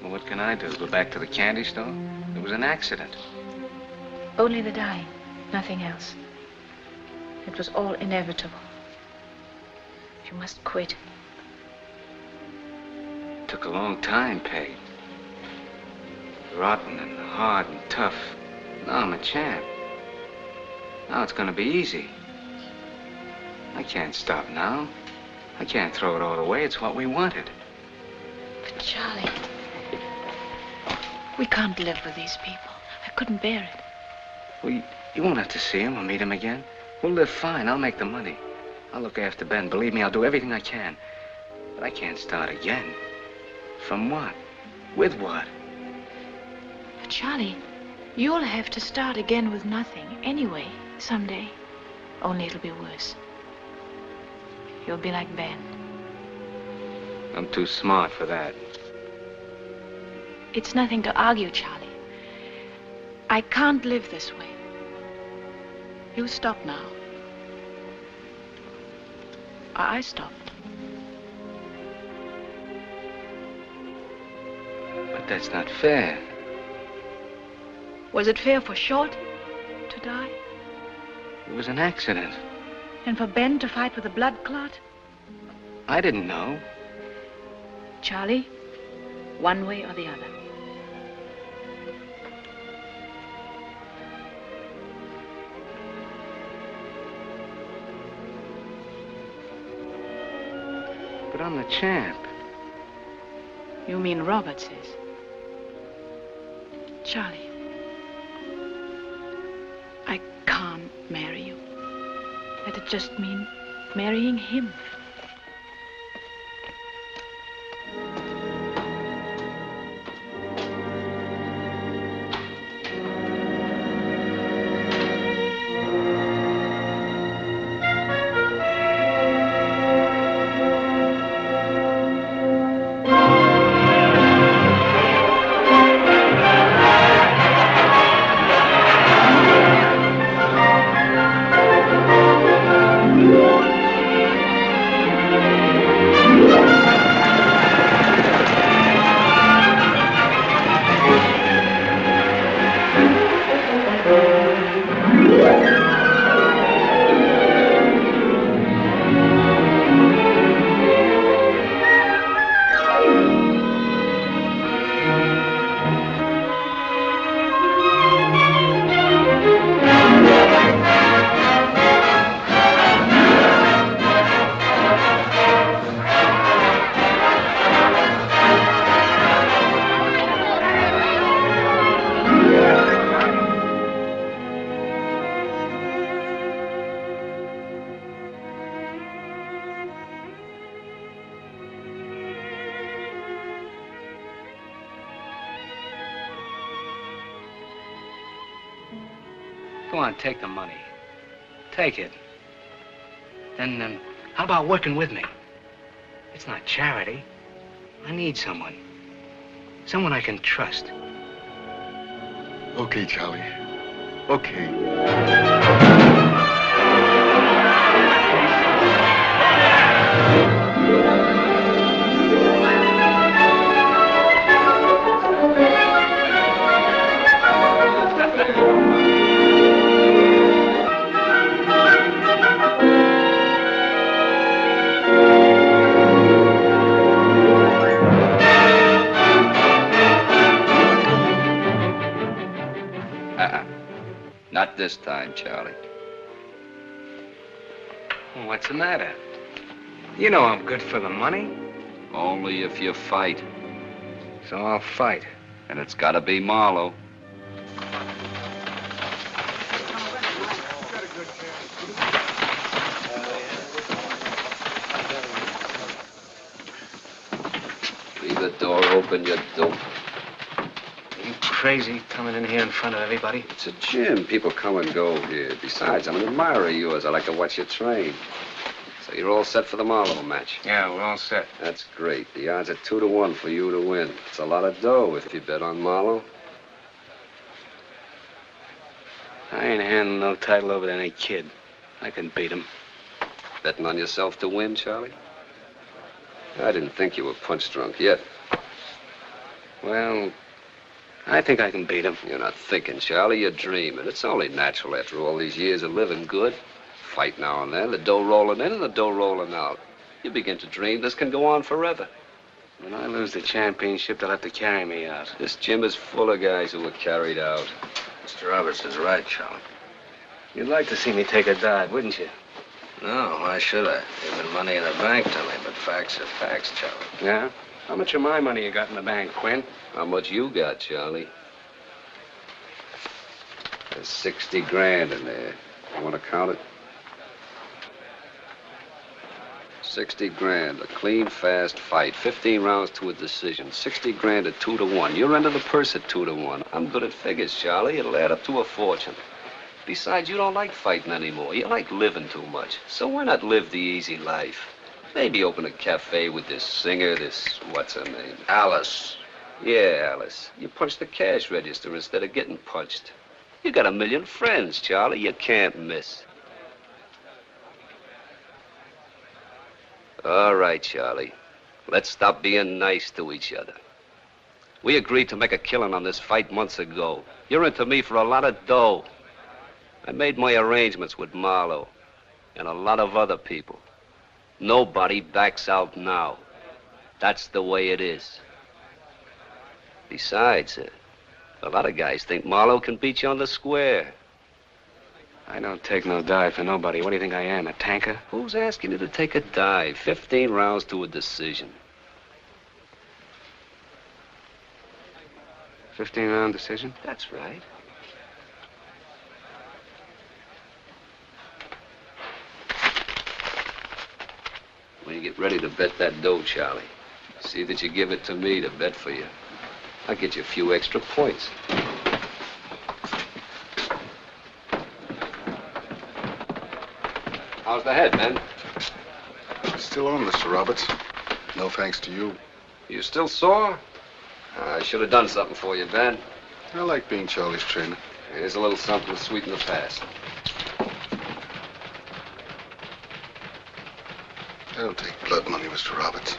Well, what can I do? Go back to the candy store? It was an accident. Only the dying, nothing else. It was all inevitable. You must quit. Took a long time, Peg. Rotten and hard and tough. Now I'm a champ. Now it's gonna be easy. I can't stop now. I can't throw it all away. It's what we wanted. But Charlie, we can't live with these people. I couldn't bear it. Well, you won't have to see him or meet him again. We'll live fine. I'll make the money. I'll look after Ben. Believe me, I'll do everything I can. But I can't start again. From what? With what? But Charlie, you'll have to start again with nothing anyway, someday. Only it'll be worse. You'll be like Ben. I'm too smart for that. It's nothing to argue, Charlie. I can't live this way. You stop now. I stopped. But that's not fair. Was it fair for Short to die? It was an accident. And for Ben to fight with a blood clot? I didn't know. Charlie, one way or the other. But I'm the champ. You mean Robert says. Charlie, I can't marry you. That'd just mean marrying him. Go on, take the money. Take it. Then, how about working with me? It's not charity. I need someone. Someone I can trust. Okay, Charlie. Okay. Not this time, Charlie. Well, what's the matter? You know I'm good for the money. Only if you fight. So I'll fight. And it's gotta be Marlowe. Leave the door open, you dope. You crazy, coming in here in front of everybody? It's a gym. People come and go here. Besides, I'm an admirer of yours. I like to watch you train. So you're all set for the Marlowe match? Yeah, we're all set. That's great. The odds are 2-1 for you to win. It's a lot of dough if you bet on Marlowe. I ain't handing no title over to any kid. I can beat him. Betting on yourself to win, Charlie? I didn't think you were punch drunk yet. Well, I think I can beat him. You're not thinking, Charlie. You're dreaming. It's only natural after all these years of living good. Fight now and then, the dough rolling in and the dough rolling out. You begin to dream this can go on forever. When I lose the championship, they'll have to carry me out. This gym is full of guys who were carried out. Mr. Roberts is right, Charlie. You'd like to see me take a dive, wouldn't you? No, why should I? Even money in the bank to me, but facts are facts, Charlie. Yeah? How much of my money you got in the bank, Quinn? How much you got, Charlie? There's 60 grand in there. You want to count it? 60 grand, a clean, fast fight. 15 rounds to a decision. 60 grand at 2-1. You're under the purse at 2-1. I'm good at figures, Charlie. It'll add up to a fortune. Besides, you don't like fighting anymore. You like living too much. So why not live the easy life? Maybe open a cafe with this singer, what's her name? Alice. Yeah, Alice. You punch the cash register instead of getting punched. You got a million friends, Charlie. You can't miss. All right, Charlie. Let's stop being nice to each other. We agreed to make a killing on this fight months ago. You're into me for a lot of dough. I made my arrangements with Marlowe and a lot of other people. Nobody backs out now. That's the way it is. Besides, a lot of guys think Marlowe can beat you on the square. I don't take no dive for nobody. What do you think I am, a tanker? Who's asking you to take a dive? 15 rounds to a decision. 15-round decision? That's right. When you get ready to bet that dough, Charlie, see that you give it to me to bet for you. I'll get you a few extra points. How's the head, Ben? Still on, Mr. Roberts. No thanks to you. You still sore? I should have done something for you, Ben. I like being Charlie's trainer. Here's a little something to sweeten the past. I don't take blood money, Mr. Roberts.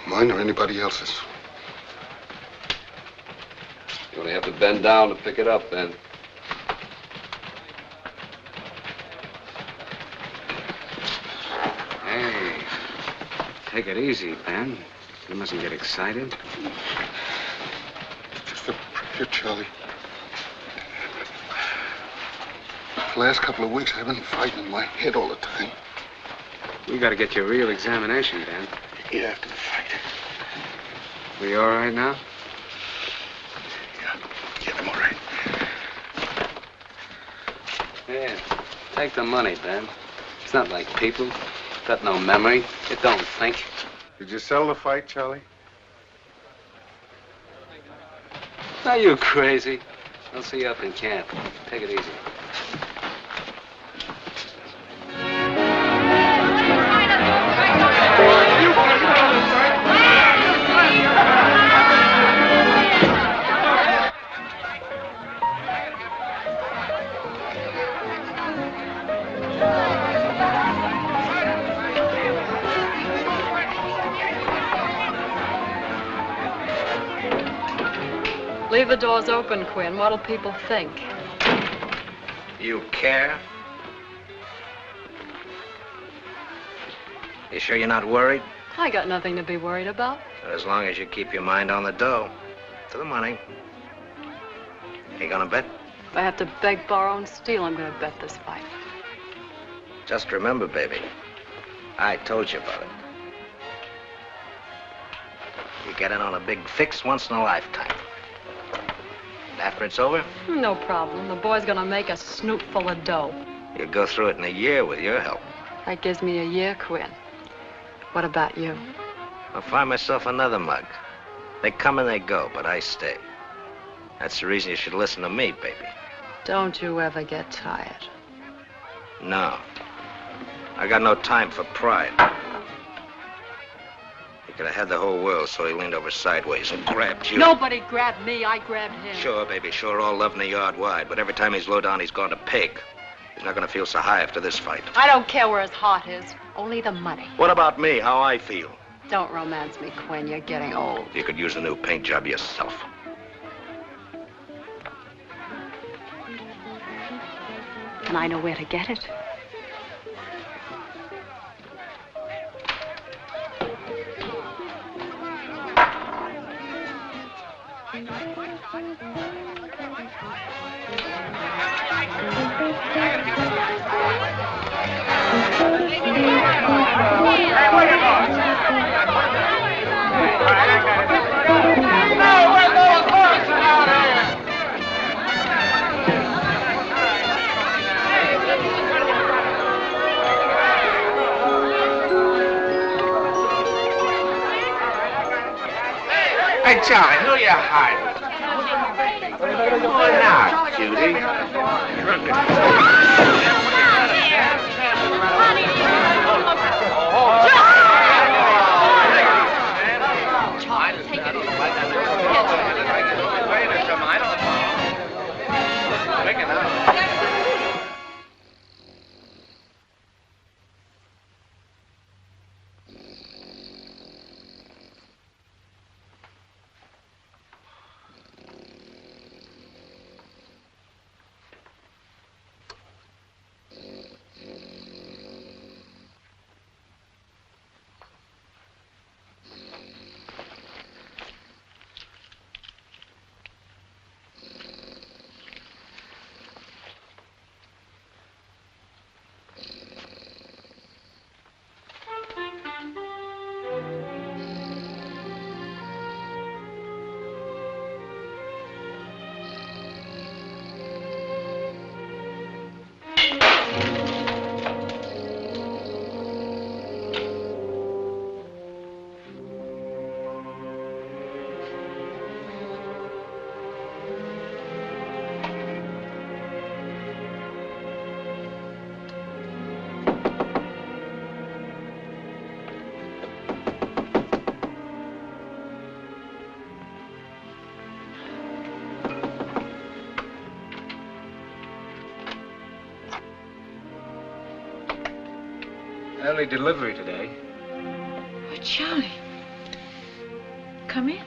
Mine or anybody else's. You only have to bend down to pick it up, Ben. Hey, take it easy, Ben. You mustn't get excited. Just a prick, Charlie. The last couple of weeks, I've been fighting in my head all the time. We gotta get you a real examination, Ben. Yeah, after the fight. Are you all right now? Yeah, I'm all right. Yeah, take the money, Ben. It's not like people. Got no memory. It don't think. Did you sell the fight, Charlie? Are you crazy? I'll see you up in camp. Take it easy. Leave the doors open, Quinn. What'll people think? You care? You sure you're not worried? I got nothing to be worried about. As long as you keep your mind on the dough. To the money. You gonna bet? If I have to beg, borrow, and steal, I'm gonna bet this fight. Just remember, baby, I told you about it. You get in on a big fix once in a lifetime. And after it's over, No problem. The boy's gonna make a snoot full of dough. you'll go through it in a year with your help. That gives me a year, Quinn. What about you? I'll find myself another mug. They come and they go, but I stay. That's the reason you should listen to me, baby. Don't you ever get tired. No. I got no time for pride. He could have had the whole world, so he leaned over sideways and grabbed you. Nobody grabbed me. I grabbed him. Sure, baby, sure, all love in the yard wide, but every time he's low down, he's gone to pig. He's not gonna feel so high after this fight. I don't care where his heart is. Only the money. What about me, how I feel? Don't romance me, Quinn. You're getting old. You could use a new paint job yourself. And I know where to get it. Hey, Charlie, who you hiding? Come on now, cutie. Early delivery today. Oh, Charlie. Come in.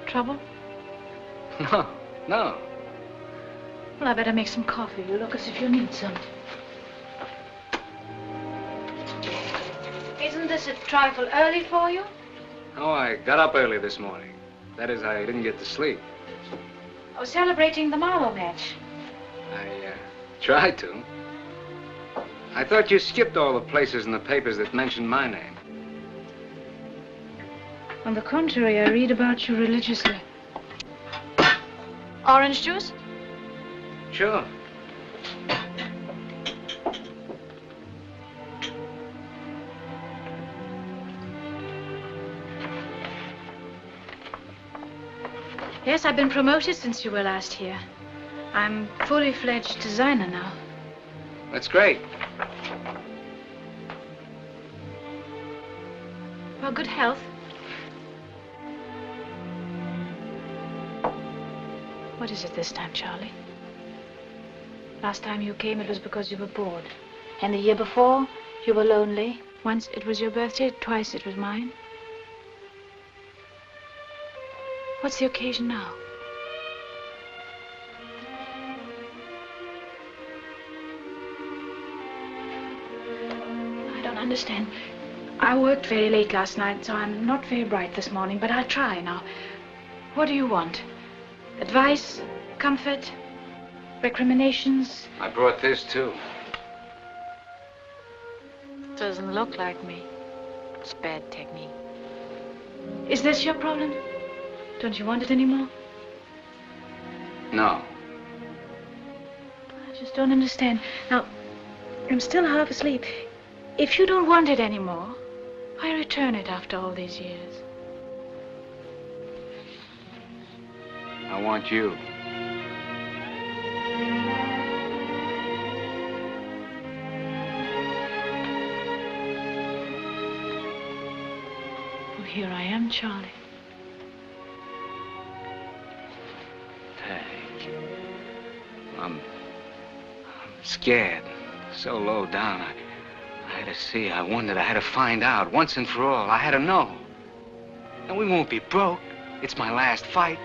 Trouble? No, no. Well, I better make some coffee. You look as if you need some. Isn't this a trifle early for you? Oh, I got up early this morning. That is, I didn't get to sleep. I was celebrating the marble match. I tried to. I thought you skipped all the places in the papers that mentioned my name. On the contrary, I read about you religiously. Orange juice? Sure. Yes, I've been promoted since you were last here. I'm fully fledged designer now. That's great. Well, good health. What is it this time, Charlie? Last time you came, it was because you were bored. And the year before, you were lonely. Once it was your birthday, twice it was mine. What's the occasion now? understand. I worked very late last night, so I'm not very bright this morning, but I'll try now. What do you want? Advice? Comfort? Recriminations? I brought this, too. Doesn't look like me. It's bad technique. Is this your problem? Don't you want it anymore? No. I just don't understand. Now, I'm still half asleep. If you don't want it anymore, why return it after all these years? I want you. Well, here I am, Charlie. Thank you. I'm scared. So low down. I had to see. I wondered. I had to find out once and for all. I had to know. And we won't be broke. It's my last fight.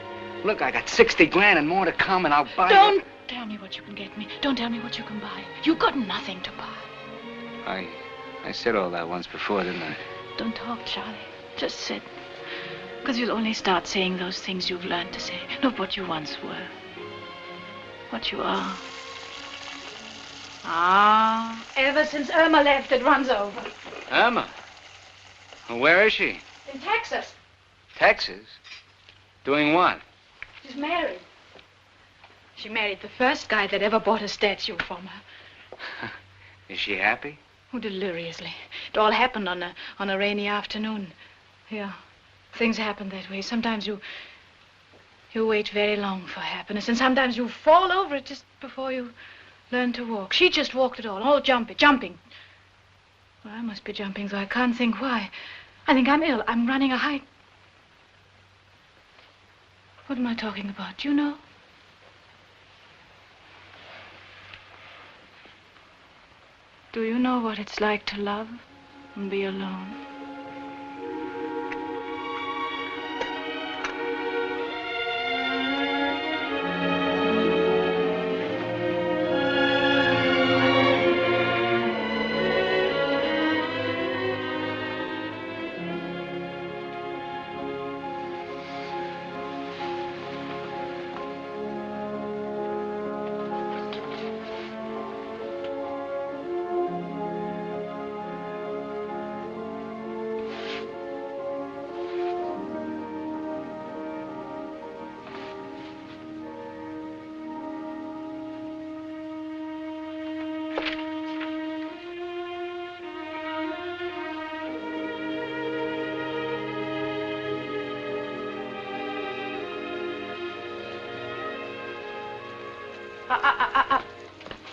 Look, I got 60 grand and more to come, and I'll buy it. Don't tell me what you can get me. Don't tell me what you can buy. You got nothing to buy. I said all that once before, didn't I? Don't talk, Charlie. Just sit. Because you'll only start saying those things you've learned to say, not what you once were. What you are. Ah, ever since Irma left, it runs over. Alma? Well, where is she? In Texas. Texas? Doing what? She's married. She married the first guy that ever bought a statue from her. Is she happy? Oh, deliriously. It all happened on a rainy afternoon. Yeah, things happen that way. Sometimes you wait very long for happiness, and sometimes you fall over it just before you learn to walk. She just walked it all jumping. Well, I must be jumping, though I can't think why. I think I'm ill. I'm running a height. What am I talking about? Do you know? Do you know what it's like to love and be alone?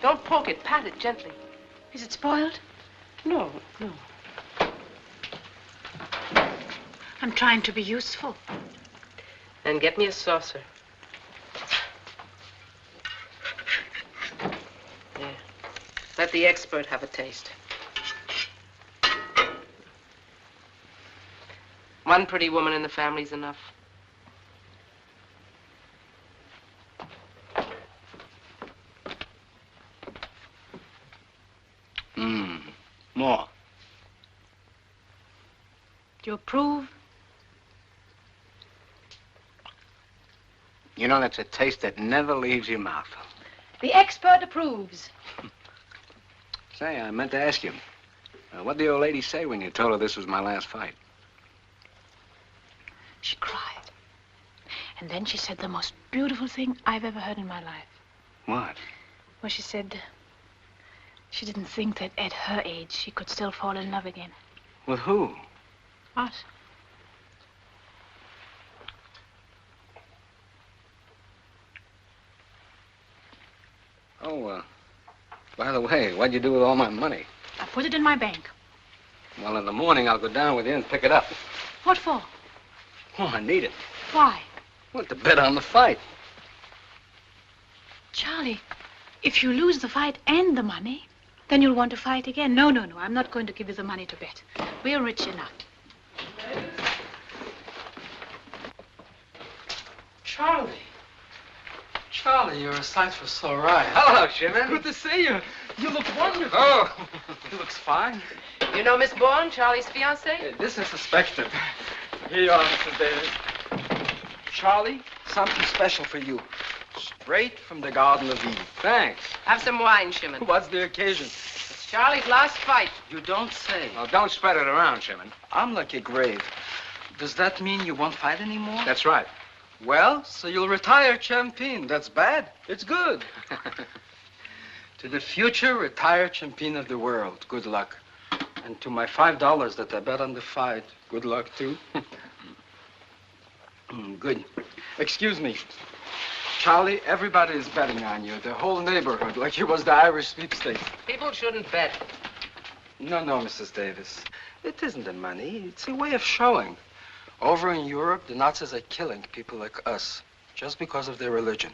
Don't poke it. Pat it gently. Is it spoiled? No. I'm trying to be useful. Then get me a saucer. There. Let the expert have a taste. One pretty woman in the family's enough. More. Do you approve? You know, that's a taste that never leaves your mouth. The expert approves. Say, I meant to ask you, what did the old lady say when you told her this was my last fight? She cried. And then she said the most beautiful thing I've ever heard in my life. What? Well, she said she didn't think that at her age she could still fall in love again. With who? Us. Oh, by the way, what'd you do with all my money? I put it in my bank. Well, in the morning, I'll go down with you and pick it up. What for? Oh, I need it. Why? What, to bet on the fight? Charlie, if you lose the fight and the money, then you'll want to fight again. No. I'm not going to give you the money to bet. We're rich enough. Charlie, you're a sight for sore eyes. Hello, Shimon. Good to see you. You look wonderful. Oh. He looks fine. You know Miss Bourne, Charlie's fiancée? This is suspected. Here you are, Mrs. Davis. Charlie, something special for you. Straight from the Garden of Eden. Thanks. Have some wine, Shimon. What's the occasion? It's Charlie's last fight. You don't say. Well, don't spread it around, Shimon. I'm like a grave. Does that mean you won't fight anymore? That's right. Well, so you'll retire champion. That's bad. It's good. To the future retired champion of the world, good luck. And to my $5 that I bet on the fight, good luck too. Good. Excuse me. Charlie, everybody is betting on you. The whole neighborhood, like it was the Irish sweepstakes. People shouldn't bet. No, Mrs. Davis. It isn't the money. It's a way of showing. Over in Europe, the Nazis are killing people like us just because of their religion.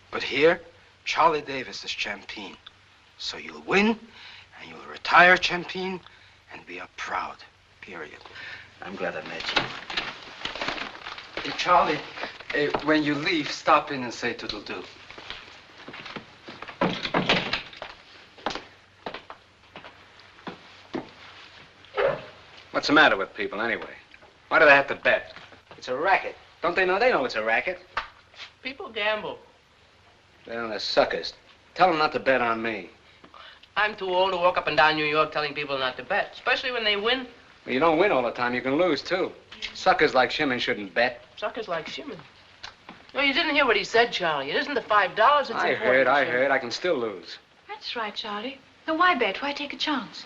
But here, Charley Davis is champion. So you'll win, and you'll retire champion, and be a proud, period. I'm glad I met you. Hey, Charlie, when you leave, stop in and say toodle-doo. What's the matter with people, anyway? Why do they have to bet? It's a racket. Don't they know? They know it's a racket. People gamble. Well, they're suckers. Tell them not to bet on me. I'm too old to walk up and down New York telling people not to bet, especially when they win. Well, you don't win all the time. You can lose, too. Suckers like Shimon shouldn't bet. Suckers like Shimon. No, you didn't hear what he said, Charlie. It isn't the $5. It's I heard. I can still lose. That's right, Charlie. Then why bet? Why take a chance?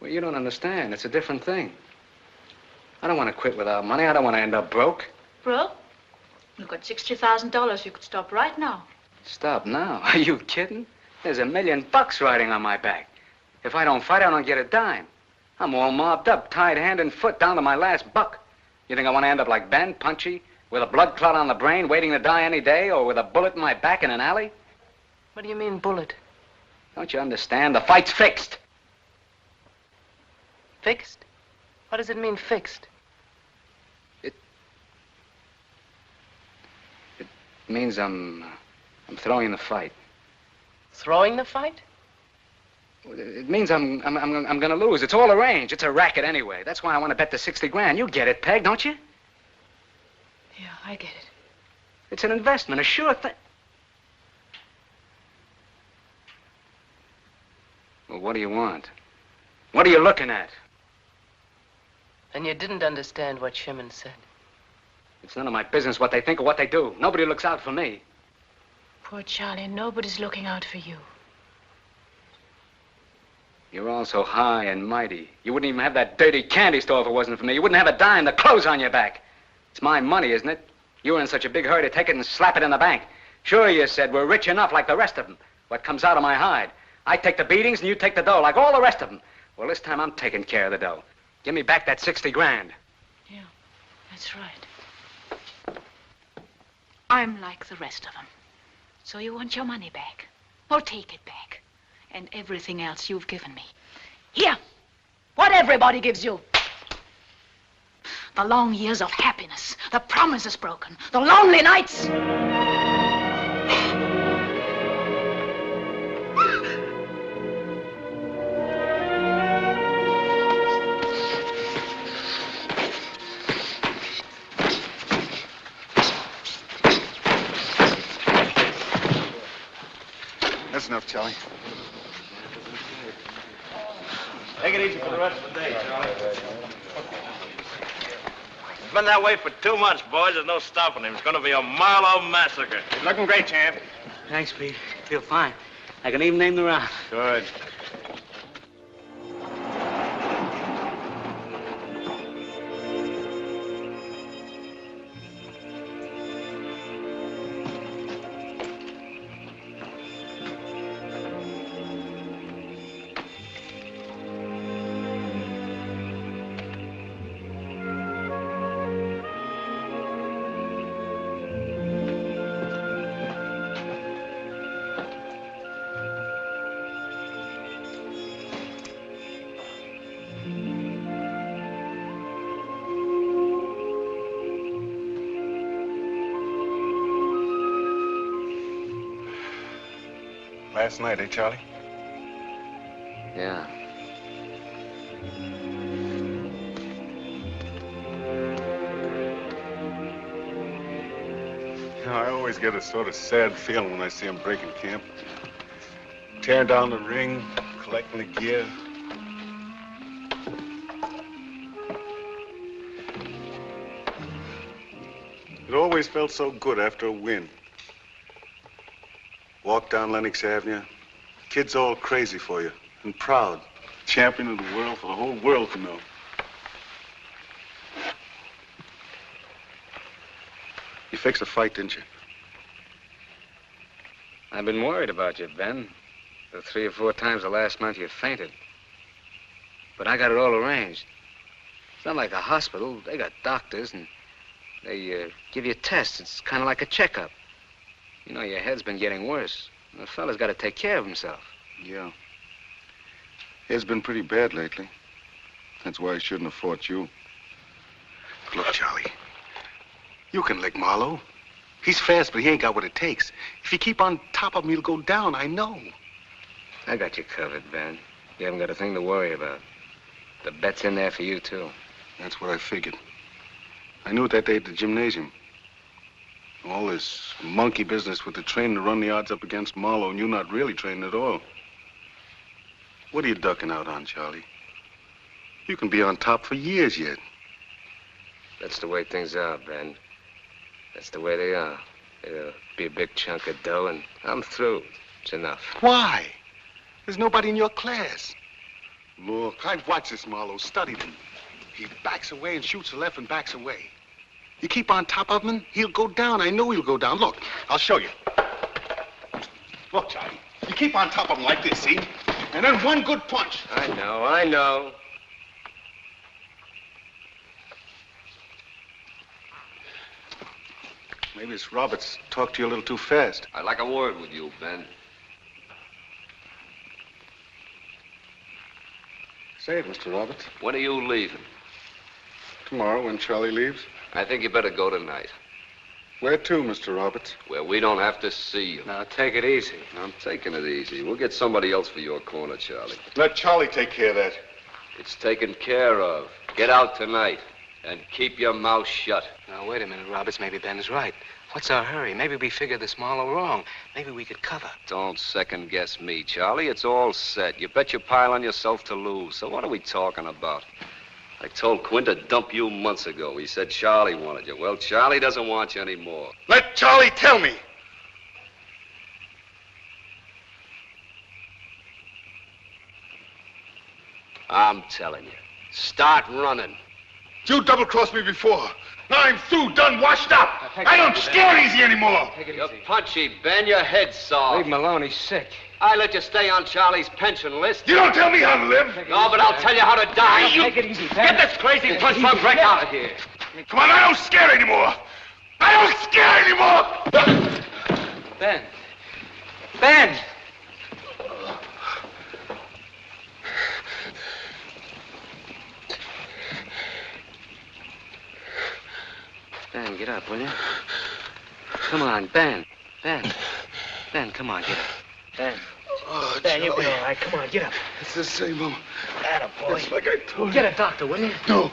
Well, you don't understand. It's a different thing. I don't want to quit without money. I don't want to end up broke. Broke? You've got $60,000. You could stop right now. Stop now? Are you kidding? There's $1 million riding on my back. If I don't fight, I don't get a dime. I'm all mobbed up, tied hand and foot, down to my last buck. You think I want to end up like Ben, punchy, with a blood clot on the brain, waiting to die any day, or with a bullet in my back in an alley? What do you mean, bullet? Don't you understand? The fight's fixed. Fixed? What does it mean, fixed? It means I'm throwing the fight. Throwing the fight? It means I'm gonna lose. It's all arranged. It's a racket anyway. That's why I want to bet the 60 grand. You get it, Peg, don't you? Yeah, I get it. It's an investment, a sure thing. Well, what do you want? What are you looking at? And you didn't understand what Shimon said. It's none of my business what they think or what they do. Nobody looks out for me. Poor Charlie, nobody's looking out for you. You're all so high and mighty. You wouldn't even have that dirty candy store if it wasn't for me. You wouldn't have a dime, the clothes on your back. It's my money, isn't it? You were in such a big hurry to take it and slap it in the bank. Sure, you said, we're rich enough like the rest of them. What comes out of my hide. I take the beatings and you take the dough like all the rest of them. Well, this time I'm taking care of the dough. Give me back that 60 grand. Yeah, that's right. I'm like the rest of them. So you want your money back? Well, take it back. And everything else you've given me. Here, what everybody gives you. The long years of happiness, the promises broken, the lonely nights. That's enough, Charlie. Take it easy for the rest of the day, Charlie. It's been that way for 2 months, boys. There's no stopping him. It's going to be a Marlowe massacre. He's looking great, champ. Thanks, Pete. Feel fine. I can even name the round. Good. Last night, eh, Charlie? Yeah. I always get a sort of sad feeling when I see him breaking camp. Tearing down the ring, collecting the gear. It always felt so good after a win. Walk down Lenox Avenue, kids all crazy for you and proud. Champion of the world for the whole world to know. You fixed a fight, didn't you? I've been worried about you, Ben. The 3 or 4 times the last month you fainted. But I got it all arranged. It's not like a hospital. They got doctors and they give you tests. It's kind of like a checkup. You know, your head's been getting worse. The fella's got to take care of himself. Yeah. It's been pretty bad lately. That's why I shouldn't have fought you. Look, Charlie, you can lick Marlowe. He's fast, but he ain't got what it takes. If you keep on top of him, he'll go down, I know. I got you covered, Ben. You haven't got a thing to worry about. The bet's in there for you, too. That's what I figured. I knew it that day at the gymnasium. All this monkey business with the training to run the odds up against Marlowe and you not really training at all. What are you ducking out on, Charlie? You can be on top for years yet. That's the way things are, Ben. That's the way they are. It'll be a big chunk of dough, and I'm through. It's enough. Why? There's nobody in your class. Look, I've watched this Marlowe, studied him. He backs away and shoots to left and backs away. You keep on top of him, he'll go down. I know he'll go down. Look, I'll show you. Look, Charlie, you keep on top of him like this, see? And then one good punch. I know. Maybe it's Roberts talked to you a little too fast. I'd like a word with you, Ben. Say it, Mr. Roberts. When are you leaving? Tomorrow, when Charlie leaves. I think you better go tonight. Where to, Mr. Roberts? Where we don't have to see you. Now, take it easy. I'm taking it easy. We'll get somebody else for your corner, Charlie. Let Charlie take care of that. It's taken care of. Get out tonight and keep your mouth shut. Now, wait a minute, Roberts. Maybe Ben's right. What's our hurry? Maybe we figured this Marlowe wrong. Maybe we could cover. Don't second guess me, Charlie. It's all set. You bet your pile on yourself to lose. So what are we talking about? I told Quinn to dump you months ago. He said Charlie wanted you. Well, Charlie doesn't want you anymore. Let Charlie tell me. I'm telling you. Start running. You double-crossed me before. Now I'm through, done, washed up. I don't scare easy anymore. You're punchy, Ben. Your head's soft. Leave him alone. He's sick. I let you stay on Charlie's pension list. You don't tell me how to live. No, but I'll tell you how to die. Take it easy, Ben. Get this crazy punch drunk wreck out of here. Come on, I don't scare anymore. I don't scare anymore. Ben. Ben! Ben, get up, will you? Come on, Ben. Ben, come on, get up. Ben. Oh, Ben, you'll be Charlie. all right. Come on, get up. It's the same old. Attaboy. It's like I told you. Get a doctor, will you? No,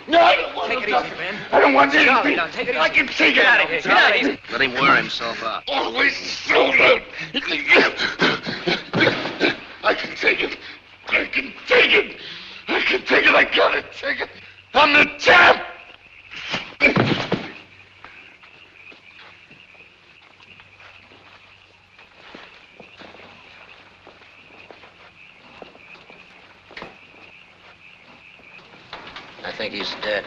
I don't want Take it no easy, doctor. Ben. I don't want anything. Charlie, now, take it easy. I can take Get it. out of here. Get out of here. Let him wear himself out. Always so loud. I can take it. I can take it. I can take it. I gotta take it. I'm the champ. I think he's dead.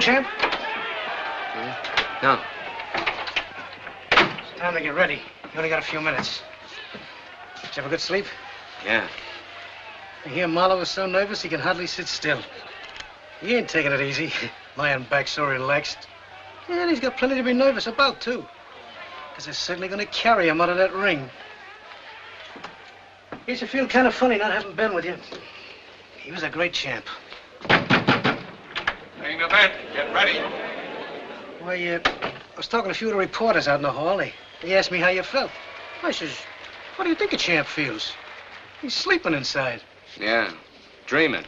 Champ? No. It's time to get ready. You only got a few minutes. Did you have a good sleep? Yeah. I hear Marlowe is so nervous he can hardly sit still. He ain't taking it easy, lying back so relaxed. And he's got plenty to be nervous about, too. Because they're certainly going to carry him out of that ring. He should feel kind of funny not having Ben with you. He was a great champ. Main event, get ready. Why, I was talking to a few of the reporters out in the hall. They asked me how you felt. I says, what do you think a champ feels? He's sleeping inside. Yeah, dreaming.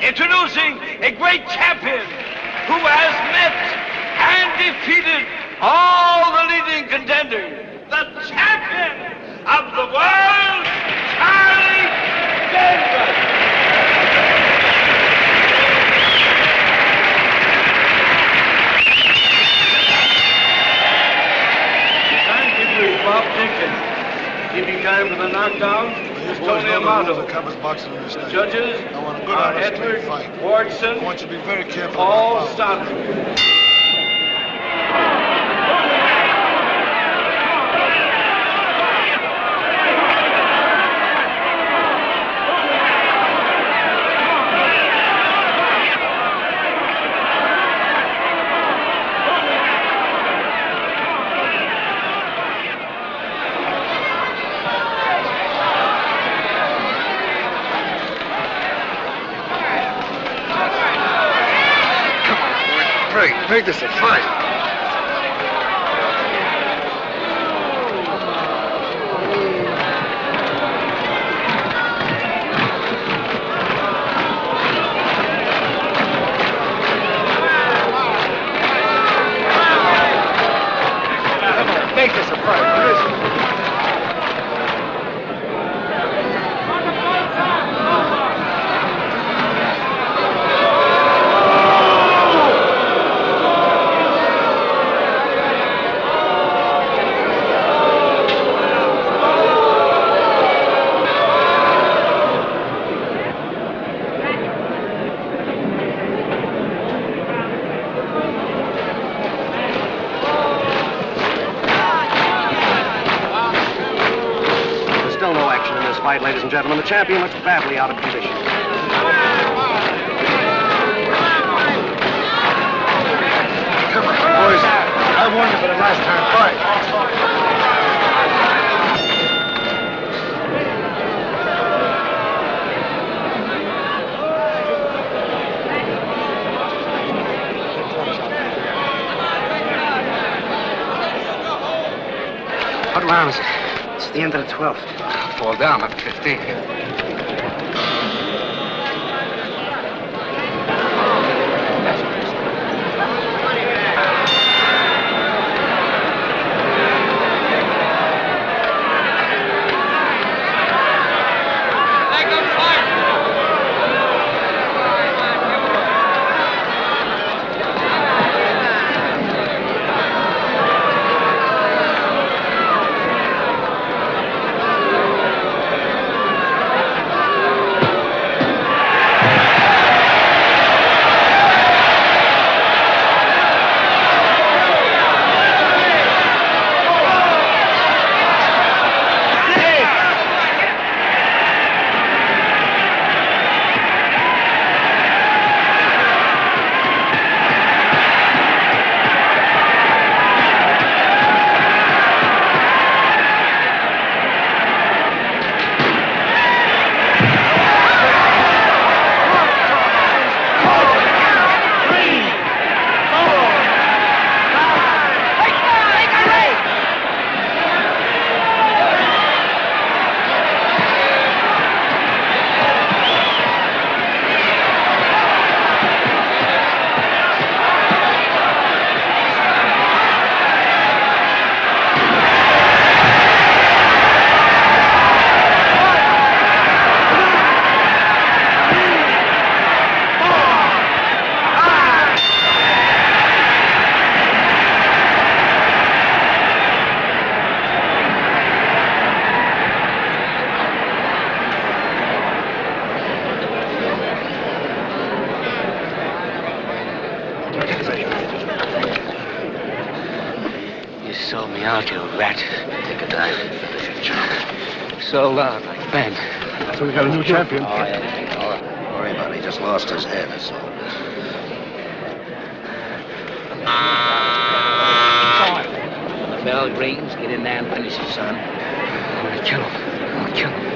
Introducing a great champion who has met and defeated all the leading contenders. The champion of the world, Charley Davis. Timekeeper is Bob Jenkins. Keeping time for the knockdown is Tony Amato. The judges are Edward Wardson. I want you to be very careful. Paul Stoddard. Make this a fight. Make this a fight. Ladies and gentlemen, the champion looks badly out of condition. Come on, boys. I warned you for the last time fight. What round is it? It's the end of the 12th. Fall down after 15. Nova Iorque, you rat. Take a dive. Finish it, Charlie. So loud, like Ben. So we got a new champion. Oh, yeah. Don't worry about it. He just lost his head, that's all. When the bell rings, get in there and finish it, son. I'm gonna kill him. I'm gonna kill him.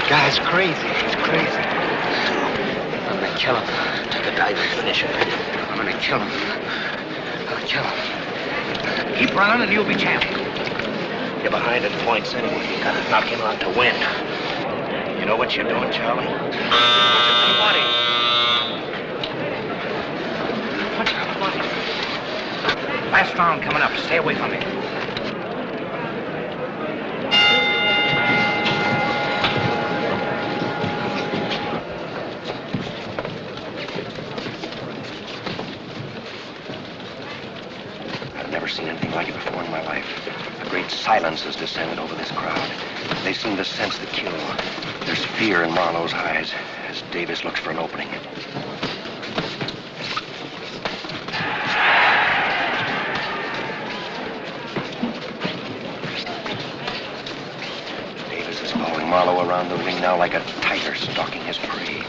Guy's crazy. He's crazy. I'm gonna kill him. Take a dive and finish it. I'm gonna kill him. I'll kill him. Keep running and you'll be champion. You're behind in points anyway. You gotta knock him out to win. You know what you're doing, Charlie? Watch out, buddy. Last round coming up. Stay away from me. Never seen anything like it before in my life. A great silence has descended over this crowd. They seem to sense the kill. There's fear in Marlowe's eyes as Davis looks for an opening. Davis is following Marlowe around the ring now like a tiger stalking his prey.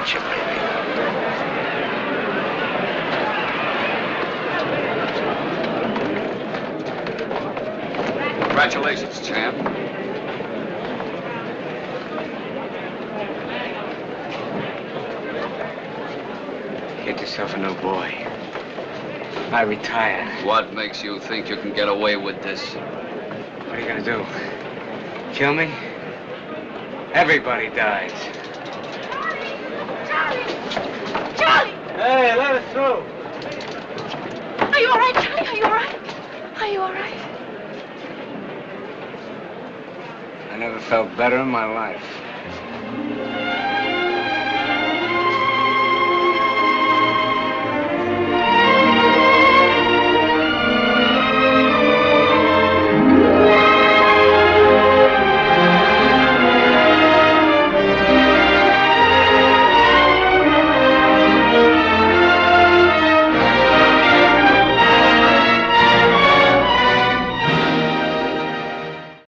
Gotcha, baby. Congratulations, champ. Get yourself a new boy. I retire. What makes you think you can get away with this? What are you gonna do? Kill me? Everybody dies. Charlie! Hey, let us through. Are you all right, Charlie? Are you all right? Are you all right? I never felt better in my life.